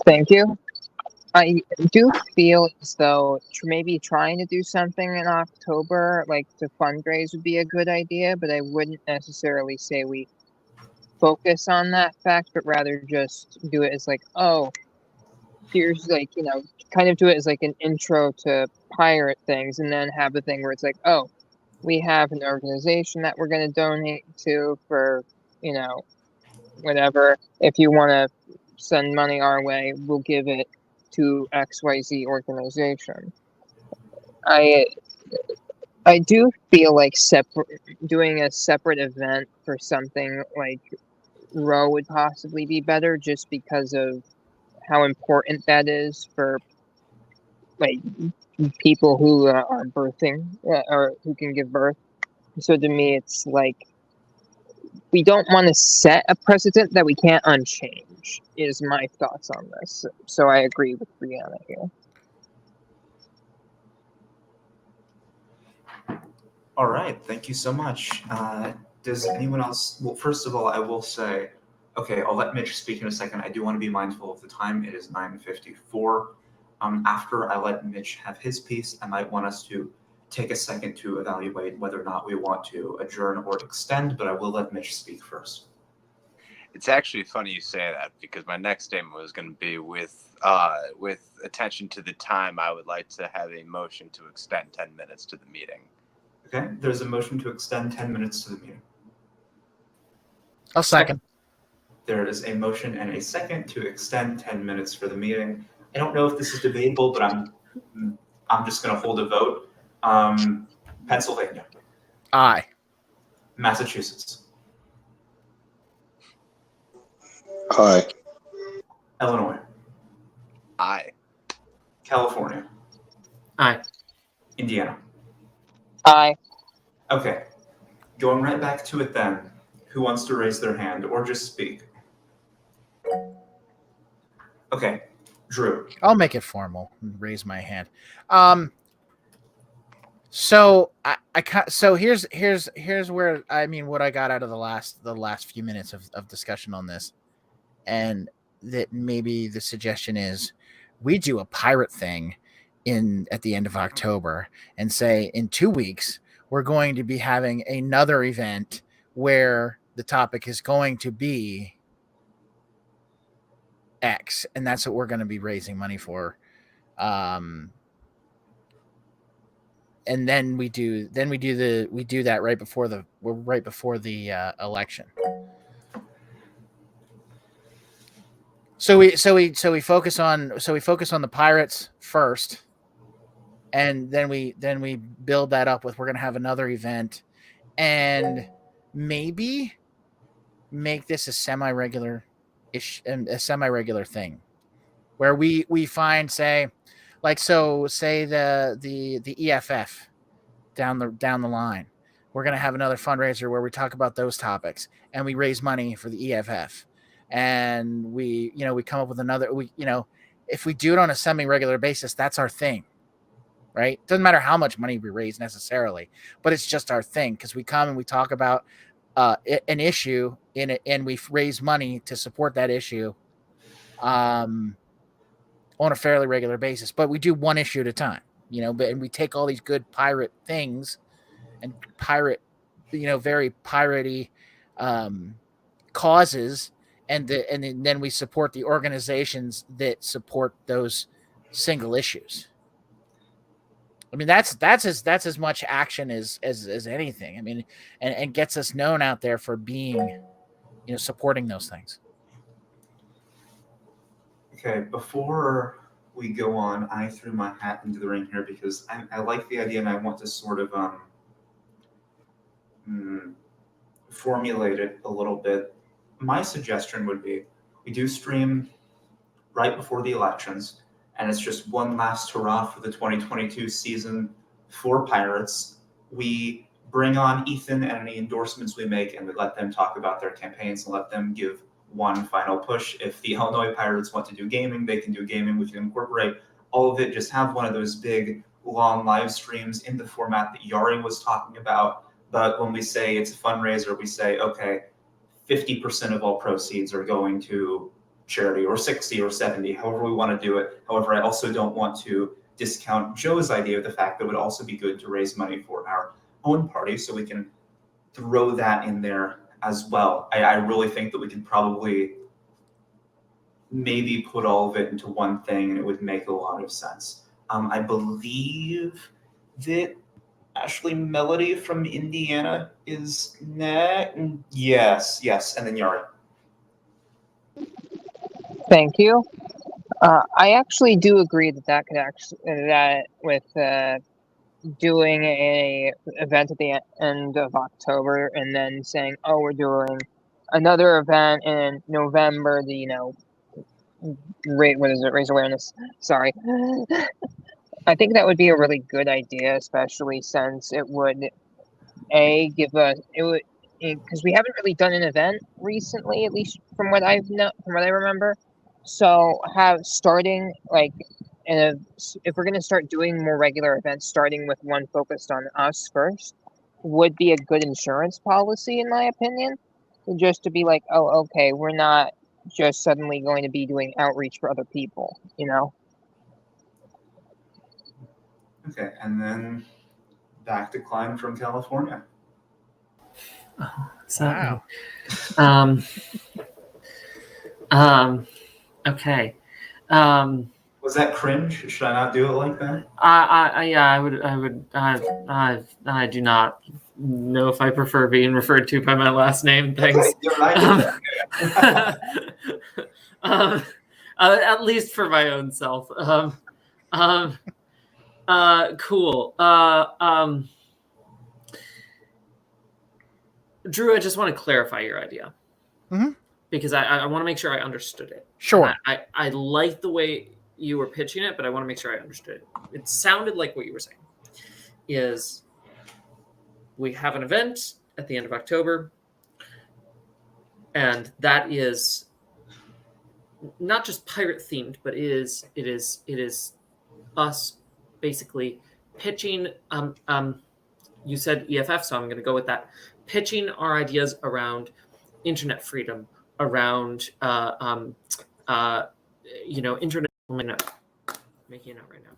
Thank you. I do feel as though maybe trying to do something in October, like to fundraise, would be a good idea, but I wouldn't necessarily say we focus on that fact, but rather just do it as like, oh, here's like, you know, kind of do it as like an intro to pirate things, and then have the thing where it's like, oh, we have an organization that we're going to donate to for, you know, whatever. If you want to send money our way, we'll give it to XYZ organization. I do feel like doing a separate event for something like Row would possibly be better, just because of how important that is for like people who are birthing or who can give birth. So to me, it's like we don't want to set a precedent that we can't unchange. Is my thoughts on this. So I agree with Brianna here. All right, thank you so much. Does anyone else? Well, first of all, I will say, okay, I'll let Mitch speak in a second. I do want to be mindful of the time. It is 9:54. After I let Mitch have his piece, I might want us to take a second to evaluate whether or not we want to adjourn or extend, but I will let Mitch speak first. It's actually funny you say that, because my next statement was going to be with attention to the time. I would like to have a motion to extend 10 minutes to the meeting. Okay, there's a motion to extend 10 minutes to the meeting. I'll second. There is a motion and a second to extend 10 minutes for the meeting. I don't know if this is debatable, but I'm just going to hold a vote. Pennsylvania, Aye. Massachusetts, Aye. Illinois, Aye. California, Aye. Indiana. Aye. Okay, going right back to it then. Who wants to raise their hand or just speak? Okay, Drew. I'll make it formal and raise my hand. So here's where what I got out of the last few minutes of discussion on this, and that maybe the suggestion is we do a pirate thing at the end of October and say in 2 weeks we're going to be having another event where the topic is going to be X, and that's what we're going to be raising money for. And then we do that right before the election. So we focus on the pirates first, and then we build that up with we're going to have another event, and maybe make this a semi-regular thing where we find say the EFF down the line. We're going to have another fundraiser where we talk about those topics and we raise money for the EFF, and we come up with another, if we do it on a semi-regular basis, that's our thing, right? Doesn't matter how much money we raise necessarily, but it's just our thing because we come and we talk about an issue in it, and we raise money to support that issue on a fairly regular basis. But we do one issue at a time, and we take all these good pirate things and very piratey causes, and then we support the organizations that support those single issues. I mean, that's as much action as anything. I mean, and gets us known out there for being, supporting those things. Okay, before we go on, I threw my hat into the ring here because I like the idea and I want to sort of formulate it a little bit. My suggestion would be we do stream right before the elections, and it's just one last hurrah for the 2022 season for Pirates. We bring on Ethan and any endorsements we make, and we let them talk about their campaigns and let them give one final push. If the Illinois Pirates want to do gaming, they can do gaming. We can incorporate all of it. Just have one of those big, long live streams in the format that Yari was talking about. But when we say it's a fundraiser, we say, okay, 50% of all proceeds are going to charity, or 60 or 70, however we want to do it. However, I also don't want to discount Joe's idea of the fact that it would also be good to raise money for our own party, so we can throw that in there as well. I really think that we could probably maybe put all of it into one thing, and it would make a lot of sense. I believe that Ashley Melody from Indiana is next. Yes, and then Yari. Thank you. I actually do agree that could actually that with doing a event at the end of October and then saying, oh, we're doing another event in November. Raise awareness. Sorry. I think that would be a really good idea, especially since it would because we haven't really done an event recently, at least from what I remember. So starting like if we're going to start doing more regular events, starting with one focused on us first would be a good insurance policy, in my opinion. Just to be like, oh, okay, we're not just suddenly going to be doing outreach for other people, Okay, and then back to Klein from California. So, Wow. okay. Was that cringe? Should I not do it like that? I do not know if I prefer being referred to by my last name. Thanks. At least for my own self. Cool. Drew, I just want to clarify your idea. Mm-hmm. Because I want to make sure I understood it. Sure. I like the way you were pitching it, but I want to make sure I understood it. It sounded like what you were saying is we have an event at the end of October, and that is not just pirate themed, but it is us basically pitching. You said EFF, so I'm going to go with that. Pitching our ideas around internet freedom, around internet. Making a note right now.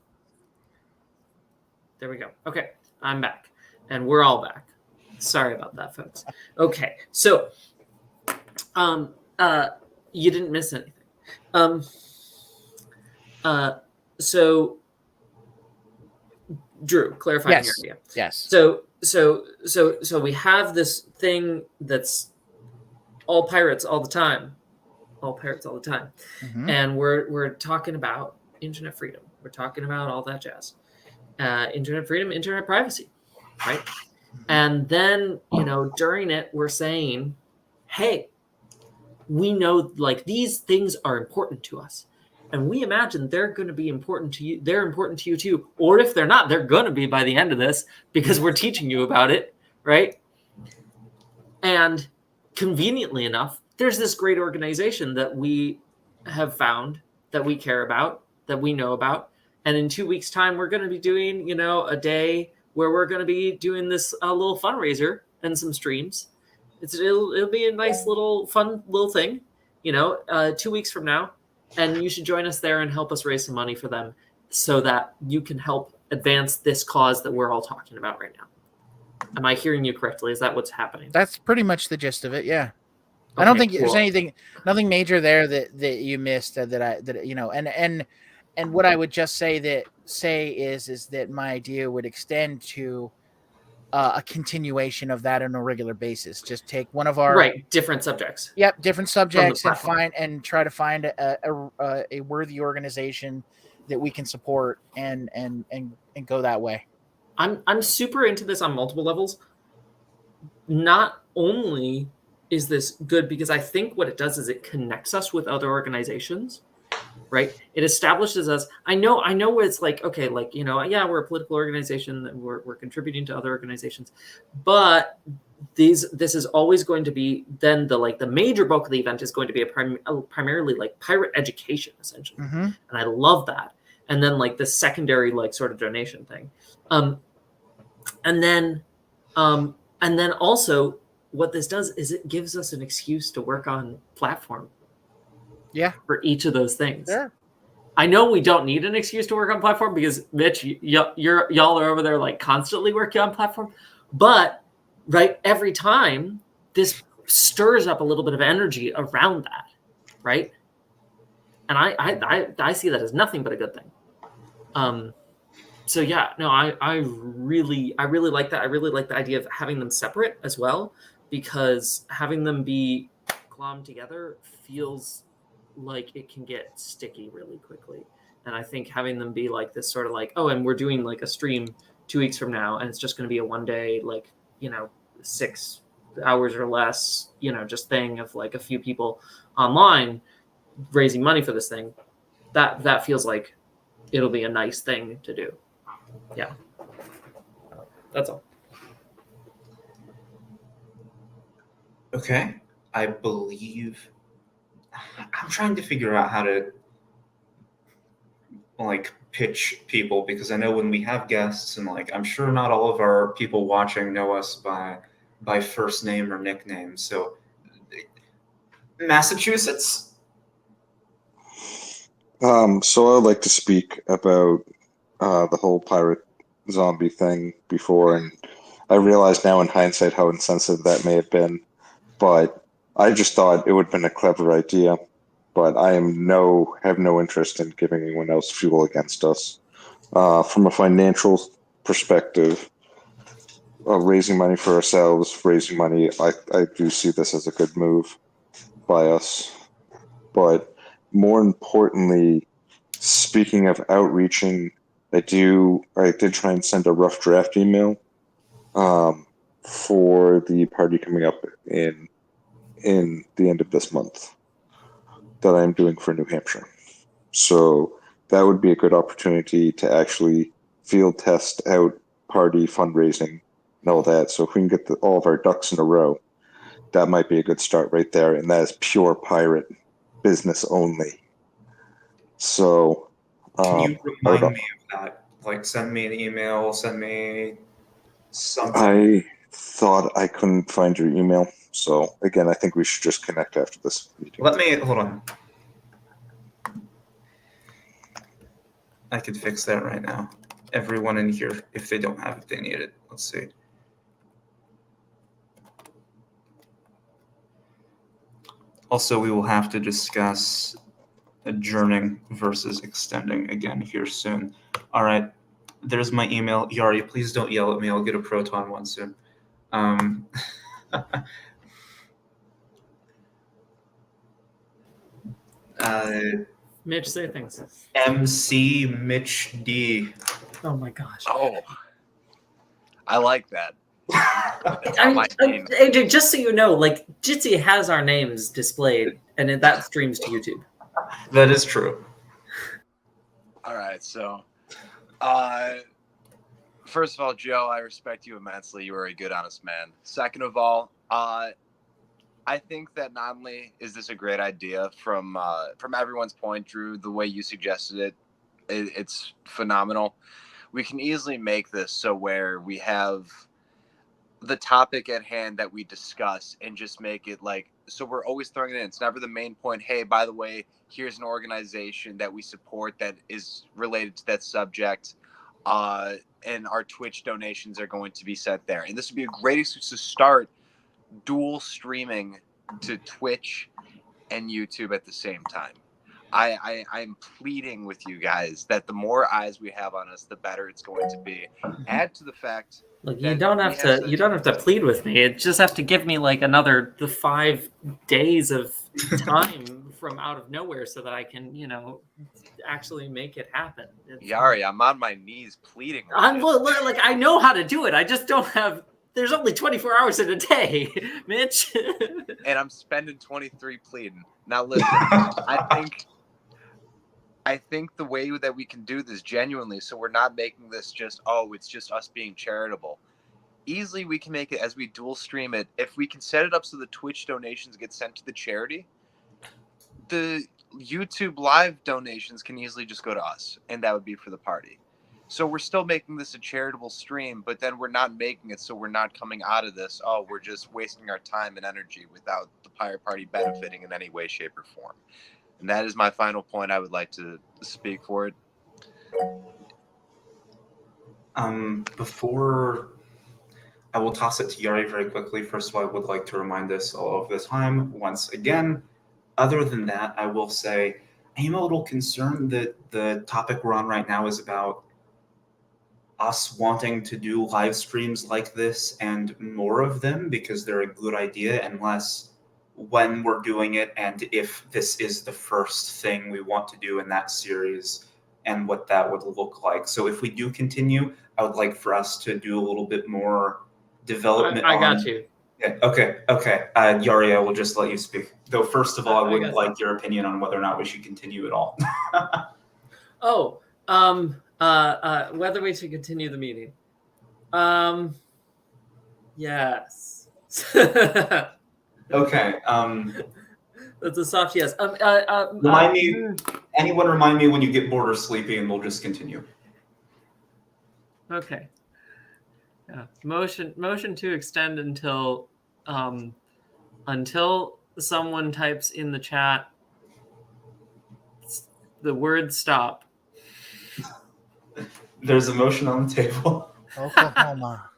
There we go. Okay, I'm back, and we're all back. Sorry about that, folks. Okay, so you didn't miss anything. So Drew, clarifying your idea. Yes. So we have this thing that's all pirates all the time. Mm-hmm. And we're talking about internet freedom. We're talking about all that jazz. Internet freedom, internet privacy, right? And then, during it, we're saying, hey, we know like these things are important to us. And we imagine they're going to be important to you. They're important to you too. Or if they're not, they're going to be by the end of this because we're teaching you about it, right? And conveniently enough, there's this great organization that we have found that we care about, that we know about. And in 2 weeks' time, we're going to be doing, a day where we're going to be doing this little fundraiser and some streams. It'll be a nice fun little thing, 2 weeks from now. And you should join us there and help us raise some money for them so that you can help advance this cause that we're all talking about right now. Am I hearing you correctly? Is that what's happening? That's pretty much the gist of it. Yeah. Okay, I don't think cool. there's nothing major there that you missed and what I would just say is that my idea would extend to a continuation of that on a regular basis. Just take one of our different subjects. Yep, different subjects and try to find a worthy organization that we can support and go that way. I'm super into this on multiple levels. Not only is this good because I think what it does is it connects us with other organizations, right? It establishes us. I know where it's like, okay, like, we're a political organization and we're contributing to other organizations, but this is always going to be then the major bulk of the event is going to be primarily like pirate education essentially. Mm-hmm. And I love that. And then like the secondary sort of donation thing. And then also what this does is it gives us an excuse to work on platform. Yeah. For each of those things. Sure. I know we don't need an excuse to work on platform because Mitch, y'all are over there like constantly working on platform, but right every time this stirs up a little bit of energy around that, right? And I see that as nothing but a good thing. So yeah, no, I really like that. I really like the idea of having them separate as well, because having them be glommed together feels like it can get sticky really quickly. And I think having them be like this sort of like, oh, and we're doing like a stream 2 weeks from now, and it's just going to be a one day, like, 6 hours or less, just thing of like a few people online raising money for this thing. That feels like it'll be a nice thing to do. Yeah. That's all. Okay. I believe I'm trying to figure out how to like pitch people, because I know when we have guests, and like I'm sure not all of our people watching know us by first name or nickname. So Massachusetts. So I'd like to speak about the whole pirate zombie thing before, and I realize now in hindsight how insensitive that may have been, but I just thought it would have been a clever idea. But I have no interest in giving anyone else fuel against us. From a financial perspective, raising money for ourselves, raising money, I do see this as a good move by us. But more importantly, speaking of outreaching, I did try and send a rough draft email for the party coming up in the end of this month that I'm doing for New Hampshire. So that would be a good opportunity to actually field test out party fundraising and all that. So if we can get all of our ducks in a row, that might be a good start right there. And that is pure pirate business only. So Can you remind me of that? Like, send me an email, send me something. I thought I couldn't find your email. So again, I think we should just connect after this meeting. Hold on. I could fix that right now. Everyone in here, if they don't have it, they need it. Let's see. Also, we will have to discuss adjourning versus extending again here soon. All right, there's my email. Yari, please don't yell at me. I'll get a Proton one soon. Mitch, say things. MC Mitch D. Oh my gosh. Oh, I like that. AJ, just so you know, like Jitsi has our names displayed, and that streams to YouTube. That is true. All right, so first of all, Joe, I respect you immensely. You are a good, honest man. Second of all, I think that not only is this a great idea from everyone's point, Drew, the way you suggested it, it's phenomenal. We can easily make this so where we have the topic at hand that we discuss and just make it like, so we're always throwing it in. It's never the main point. Hey, by the way, here's an organization that we support that is related to that subject. And our Twitch donations are going to be set there. And this would be a great excuse to start dual streaming to Twitch and YouTube at the same time. I'm pleading with you guys that the more eyes we have on us, the better it's going to be. Add to the fact, look, you don't have to plead with me. You just have to give me like the 5 days of time from out of nowhere so that I can, actually make it happen. Yari, I'm on my knees pleading. I know how to do it. I just don't have. There's only 24 hours in a day, Mitch. And I'm spending 23 pleading. Now listen, I think the way that we can do this genuinely, so we're not making this just, it's just us being charitable. Easily we can make it as we dual stream it. If we can set it up so the Twitch donations get sent to the charity, the YouTube live donations can easily just go to us, and that would be for the party. So we're still making this a charitable stream, but then we're not making it so we're not coming out of this, we're just wasting our time and energy without the Pirate Party benefiting in any way, shape, or form. And that is my final point. I would like to speak for it. Before I will toss it to Yari very quickly, first of all, I would like to remind us all of the time once again. Other than that, I will say I am a little concerned that the topic we're on right now is about us wanting to do live streams like this and more of them because they're a good idea, unless when we're doing it and if this is the first thing we want to do in that series and what that would look like. So if we do continue, I would like for us to do a little bit more development. I got you. Yeah, okay. Yari, I will just let you speak. Though first of all, I would got like your opinion on whether or not we should continue at all. Whether we should continue the meeting. Yes. Okay. That's a soft yes. Anyone remind me when you get bored or sleepy, and we'll just continue. Okay. Yeah. Motion to extend until someone types in the chat the word stop. There's a motion on the table. Oklahoma.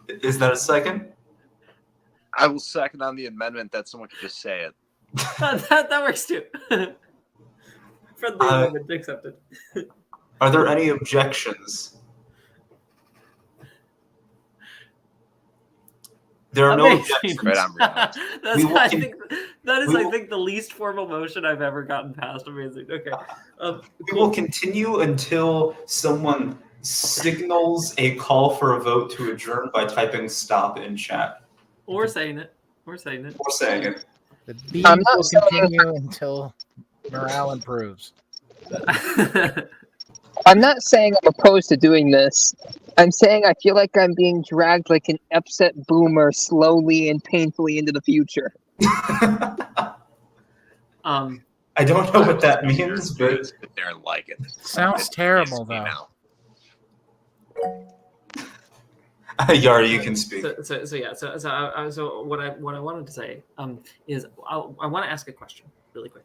Is that a second? I will second on the amendment that someone could just say it. that works too. Friendly amendment accepted. Are there any objections? There are no objections. Right on, Brianna. I think the least formal motion I've ever gotten past. Amazing. Okay. We will continue until someone signals a call for a vote to adjourn by typing stop in chat. Or saying it. The beat I'm not will saying- continue until morale improves. I'm not saying I'm opposed to doing this. I'm saying I feel like I'm being dragged like an upset boomer slowly and painfully into the future. I don't know what that means, but They're like it. Sounds terrible, though. Now. Yari, you can speak. So what I wanted to say is I want to ask a question really quick,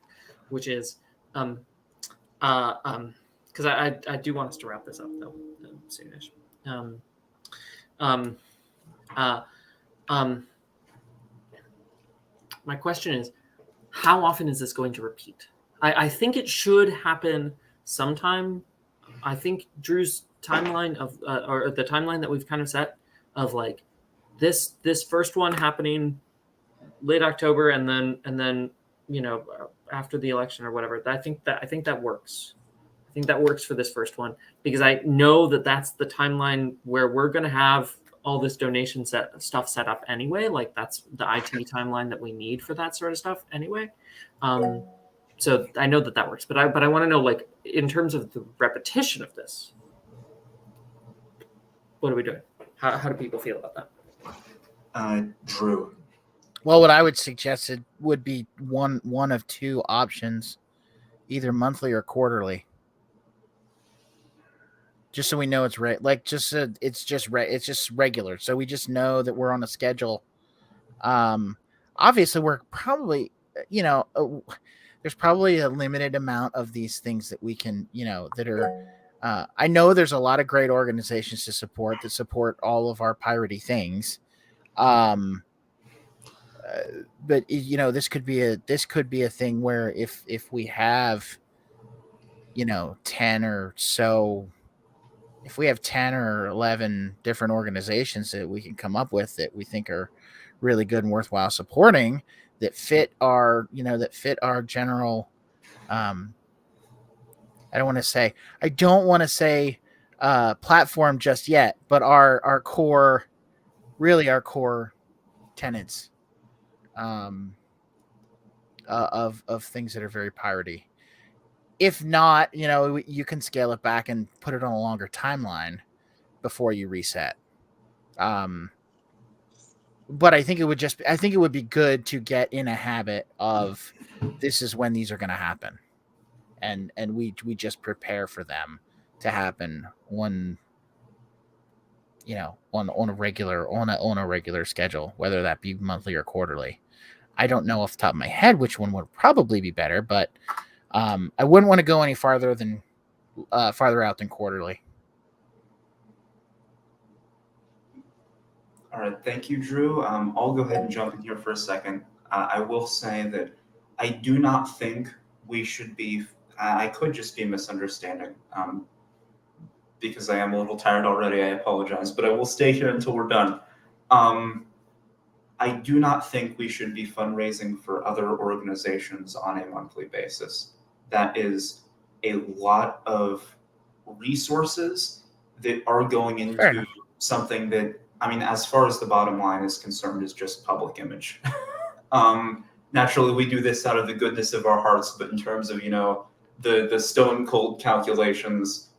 which is because I do want us to wrap this up though soonish. My question is, how often is this going to repeat? I think it should happen sometime. I think Drew's timeline of or the timeline that we've kind of set of like this first one happening late October and then after the election or whatever. I think that works. I think that works for this first one because I know that that's the timeline where we're going to have all this donation stuff set up anyway. Like that's the IT timeline that we need for that sort of stuff anyway. So I know that works, but I want to know, like, in terms of the repetition of this, what are we doing? How do people feel about that? Drew. Well, what I would suggest it would be one of two options, either monthly or quarterly. Just so we know it's it's just regular. So we just know that we're on a schedule. Obviously, we're probably there's probably a limited amount of these things that we can that are. I know there's a lot of great organizations to support all of our piratey things. But this could be a thing where if we have 10 or so, if we have 10 or 11 different organizations that we can come up with that we think are really good and worthwhile supporting, that fit our general I don't want to say platform just yet, but our core tenets of things that are very piratey. If not, you can scale it back and put it on a longer timeline before you reset. But I think it would be good to get in a habit of this is when these are going to happen. And we just prepare for them to happen on a regular schedule, whether that be monthly or quarterly. I don't know off the top of my head which one would probably be better, but I wouldn't want to go any farther out than quarterly. All right, thank you, Drew. I'll go ahead and jump in here for a second. I will say that I do not think we should be. I could just be misunderstanding because I am a little tired already. I apologize, but I will stay here until we're done. I do not think we should be fundraising for other organizations on a monthly basis. That is a lot of resources that are going Fair into enough. something that, I mean, as far as the bottom line is concerned, is just public image. Naturally, we do this out of the goodness of our hearts, but in terms of, the stone cold calculations,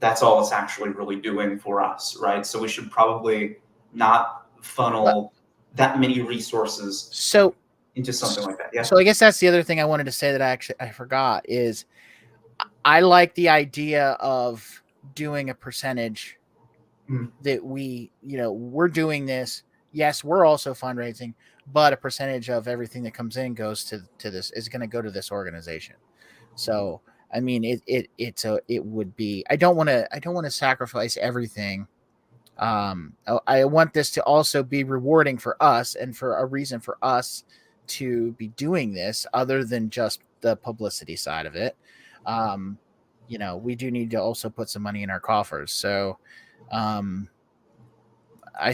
that's all it's actually really doing for us, right? So we should probably not funnel that many resources So into something like that. Yeah. So I guess that's the other thing I wanted to say that I forgot is I like the idea of doing a percentage that we're doing this. Yes, we're also fundraising, but a percentage of everything that comes in goes to this is going to go to this organization. So I mean, it would be. I don't want to sacrifice everything. I want this to also be rewarding for us and for a reason for us to be doing this other than just the publicity side of it. We do need to also put some money in our coffers. So I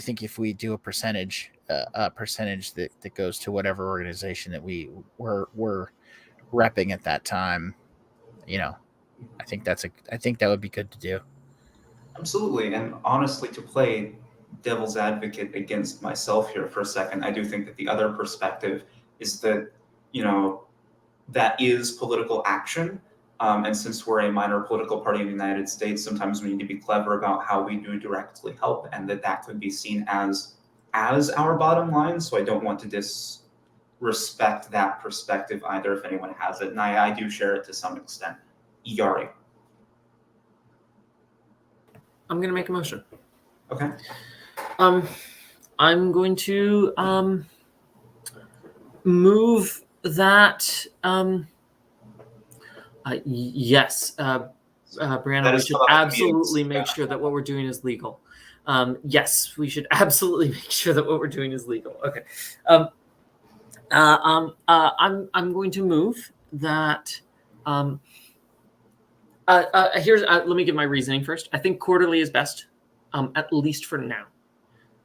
think if we do a percentage that goes to whatever organization that we're repping at that time, I think that would be good to do. Absolutely. And honestly, to play devil's advocate against myself here for a second, I do think that the other perspective is that, that is political action. And since we're a minor political party in the United States, sometimes we need to be clever about how we do directly help, and that could be seen as our bottom line. So I don't want to disrespect that perspective either if anyone has it. And I do share it to some extent. Yari. I'm going to make a motion. Okay. I'm going to move that. Yes, Brianna, we should absolutely make sure that what we're doing is legal. Yes, we should absolutely make sure that what we're doing is legal. Okay. I'm going to move that. Let me give my reasoning first. I think quarterly is best, at least for now.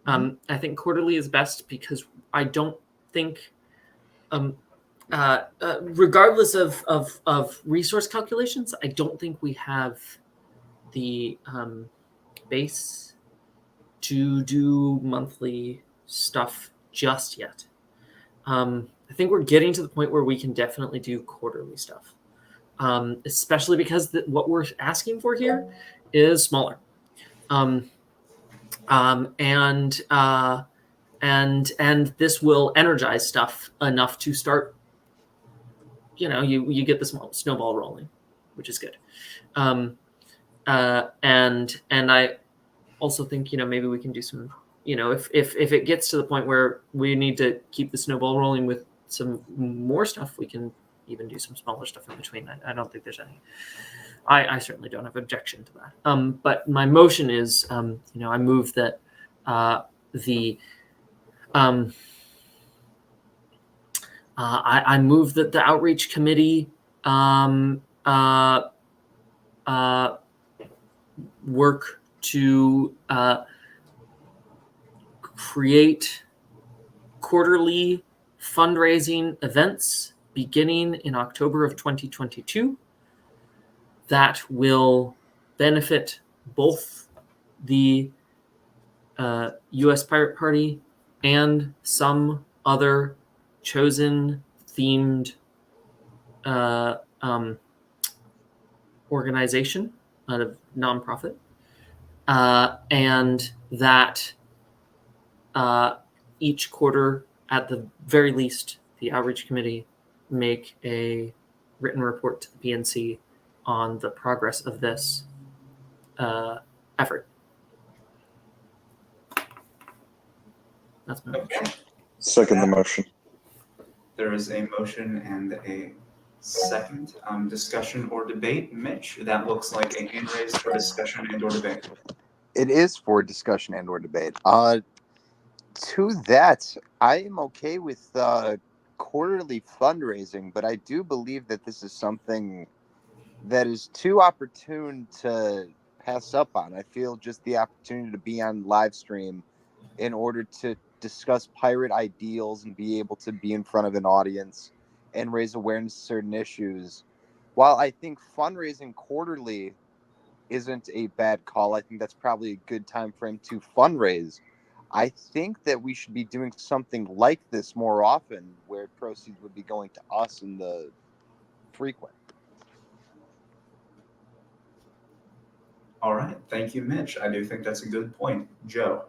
I think quarterly is best because I don't think, regardless of resource calculations, I don't think we have the base to do monthly stuff just yet. I think we're getting to the point where we can definitely do quarterly stuff. Especially because what we're asking for here is smaller, and this will energize stuff enough to start. You get the small snowball rolling, which is good, and I also think maybe we can do some. If it gets to the point where we need to keep the snowball rolling with some more stuff, we can even do some smaller stuff in between. I don't think there's any. I certainly don't have objection to that. But my motion is, I move that I move that the outreach committee work to create quarterly fundraising events beginning in October of 2022 that will benefit both the U.S. Pirate Party and some other chosen themed organization out of nonprofit, and that each quarter, at the very least, the outreach committee make a written report to the PNC on the progress of this effort. That's my motion. Second the motion. There is a motion and a second. Discussion or debate. Mitch, that looks like a hand raised for discussion and or debate. It is for discussion and or debate. To that, I am okay with quarterly fundraising, but I do believe that this is something that is too opportune to pass up on. I feel just the opportunity to be on live stream in order to discuss pirate ideals and be able to be in front of an audience and raise awareness to certain issues. While I think fundraising quarterly isn't a bad call, I think that's probably a good time frame to fundraise. I think that we should be doing something like this more often, where proceeds would be going to us and the frequent. All right. Thank you, Mitch. I do think that's a good point. Joe.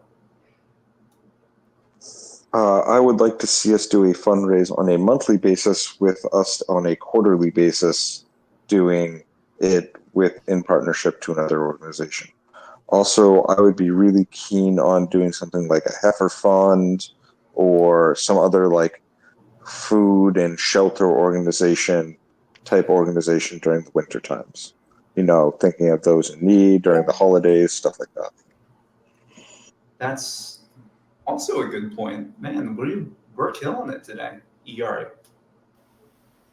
I would like to see us do a fundraise on a monthly basis with us on a quarterly basis doing it in partnership to another organization. Also, I would be really keen on doing something like a heifer fund or some other like food and shelter organization during the winter times. Thinking of those in need during the holidays, stuff like that. That's also a good point. Man, we're killing it today. ERA.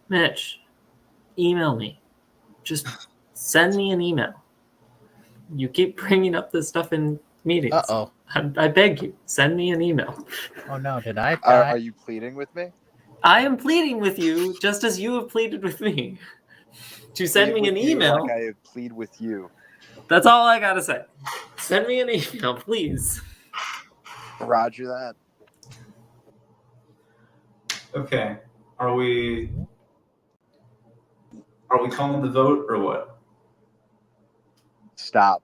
Mitch, email me. Just send me an email. You keep bringing up this stuff in meetings. Uh-oh. I beg you, send me an email. Oh no, did I? Are you pleading with me? I am pleading with you, just as you have pleaded with me, to send me an Plead with you email. Like I plead with you. That's all I gotta say. Send me an email, please. Roger that. Okay. Are we calling the vote or what? Stop.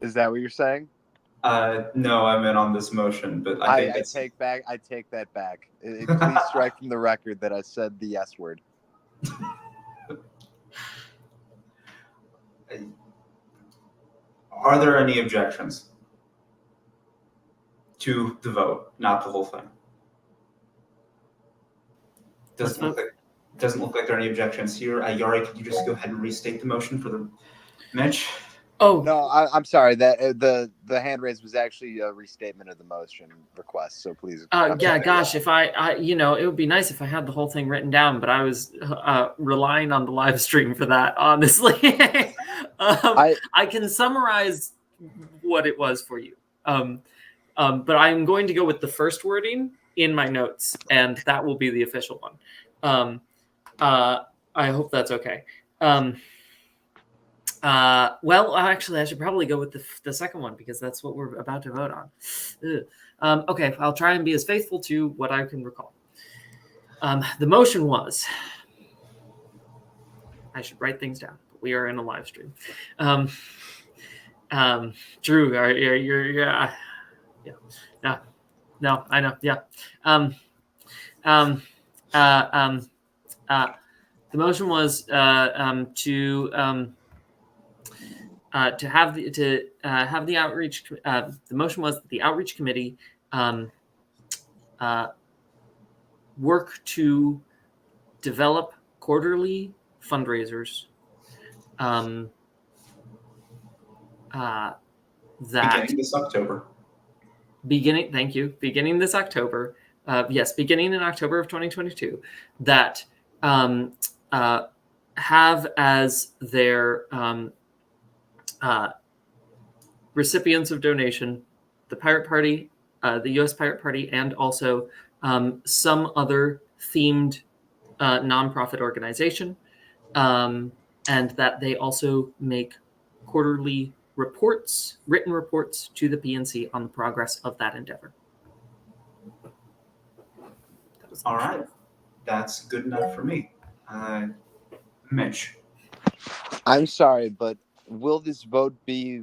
Is that what you're saying? No, I meant on this motion, but I think I take that back. Please strike from the record that I said the S word. Are there any objections to the vote, not the whole thing? Doesn't look like there are any objections here. Yari, could you just go ahead and restate the motion for the Mitch? Oh No, I'm sorry. That the hand raise was actually a restatement of the motion request. So please. yeah, gosh, if I it would be nice if I had the whole thing written down, but I was relying on the live stream for that, honestly. I can summarize what it was for you. But I'm going to go with the first wording in my notes, and that will be the official one. I hope that's okay. Well, actually, I should probably go with the second one because that's what we're about to vote on. Okay, I'll try and be as faithful to what I can recall. The motion was, I should write things down, but we are in a live stream. Drew, you're no, I know, yeah. The motion was to have the outreach. The motion was that the outreach committee work to develop quarterly fundraisers. Beginning this October. Beginning this October. Yes, beginning in October of 2022. That have as their recipients of donation the Pirate Party, the U.S. Pirate Party, and also some other themed nonprofit organization, and that they also make quarterly written reports to the PNC on the progress of that endeavor. All right. That's good enough for me. Mitch. I'm sorry, but will this vote be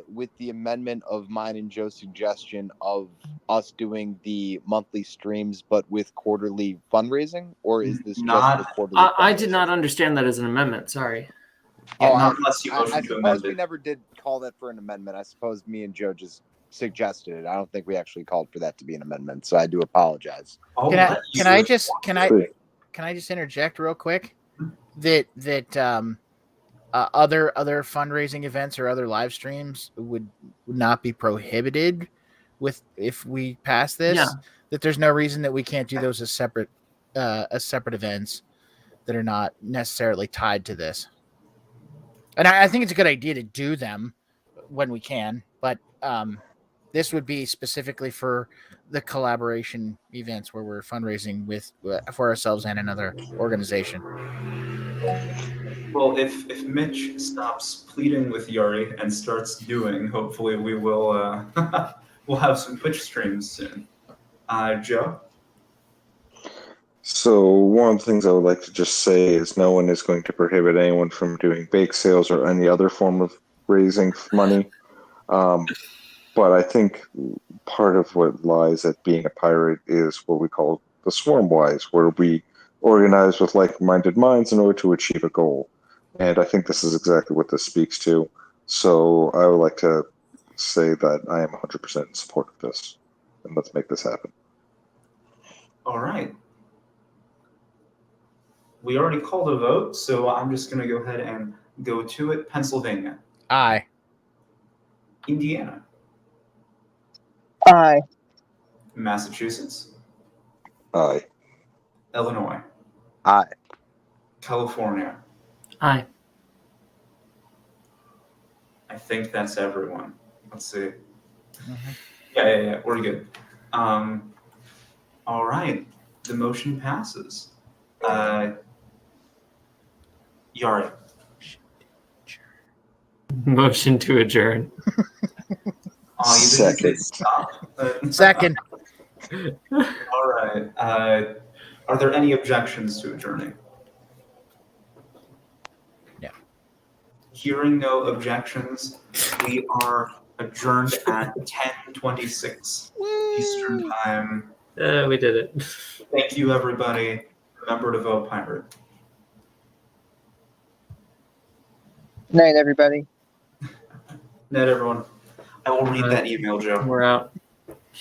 with the amendment of mine and Joe's suggestion of us doing the monthly streams but with quarterly fundraising? Or is this just the quarterly I did not understand that as an amendment. Sorry. Yeah, unless you I motion to suppose amend we it. never did call that for an amendment. I suppose me and Joe just suggested it. I don't think we actually called for that to be an amendment, so I do apologize. Can I just interject real quick that other fundraising events or other live streams would not be prohibited if we pass this. Yeah. That there's no reason that we can't do those as separate events that are not necessarily tied to this. And I think it's a good idea to do them when we can, but This would be specifically for the collaboration events where we're fundraising for ourselves and another organization. Well, if Mitch stops pleading with Yari and starts doing, hopefully we will we'll have some Twitch streams soon. Joe? So one of the things I would like to just say is no one is going to prohibit anyone from doing bake sales or any other form of raising money. But I think part of what lies at being a pirate is what we call the swarm wise, where we organize with like-minded minds in order to achieve a goal. And I think this is exactly what this speaks to. So I would like to say that I am 100% in support of this. And let's make this happen. All right. We already called a vote, so I'm just going to go ahead and go to it. Pennsylvania. Aye. Indiana. Aye. Massachusetts. Aye. Illinois. Aye. California. Aye. I think that's everyone. Let's see. Mhm. Yeah, we're good. All right, the motion passes. Yari. Motion to adjourn. Oh, you didn't say Second. stop. Second. All right. Are there any objections to adjourning? No. Hearing no objections, we are adjourned at 10:26 Eastern Time. We did it. Thank you, everybody. Remember to vote pirate. Night, everybody. Night, everyone. I will read that email, Joe. We're out.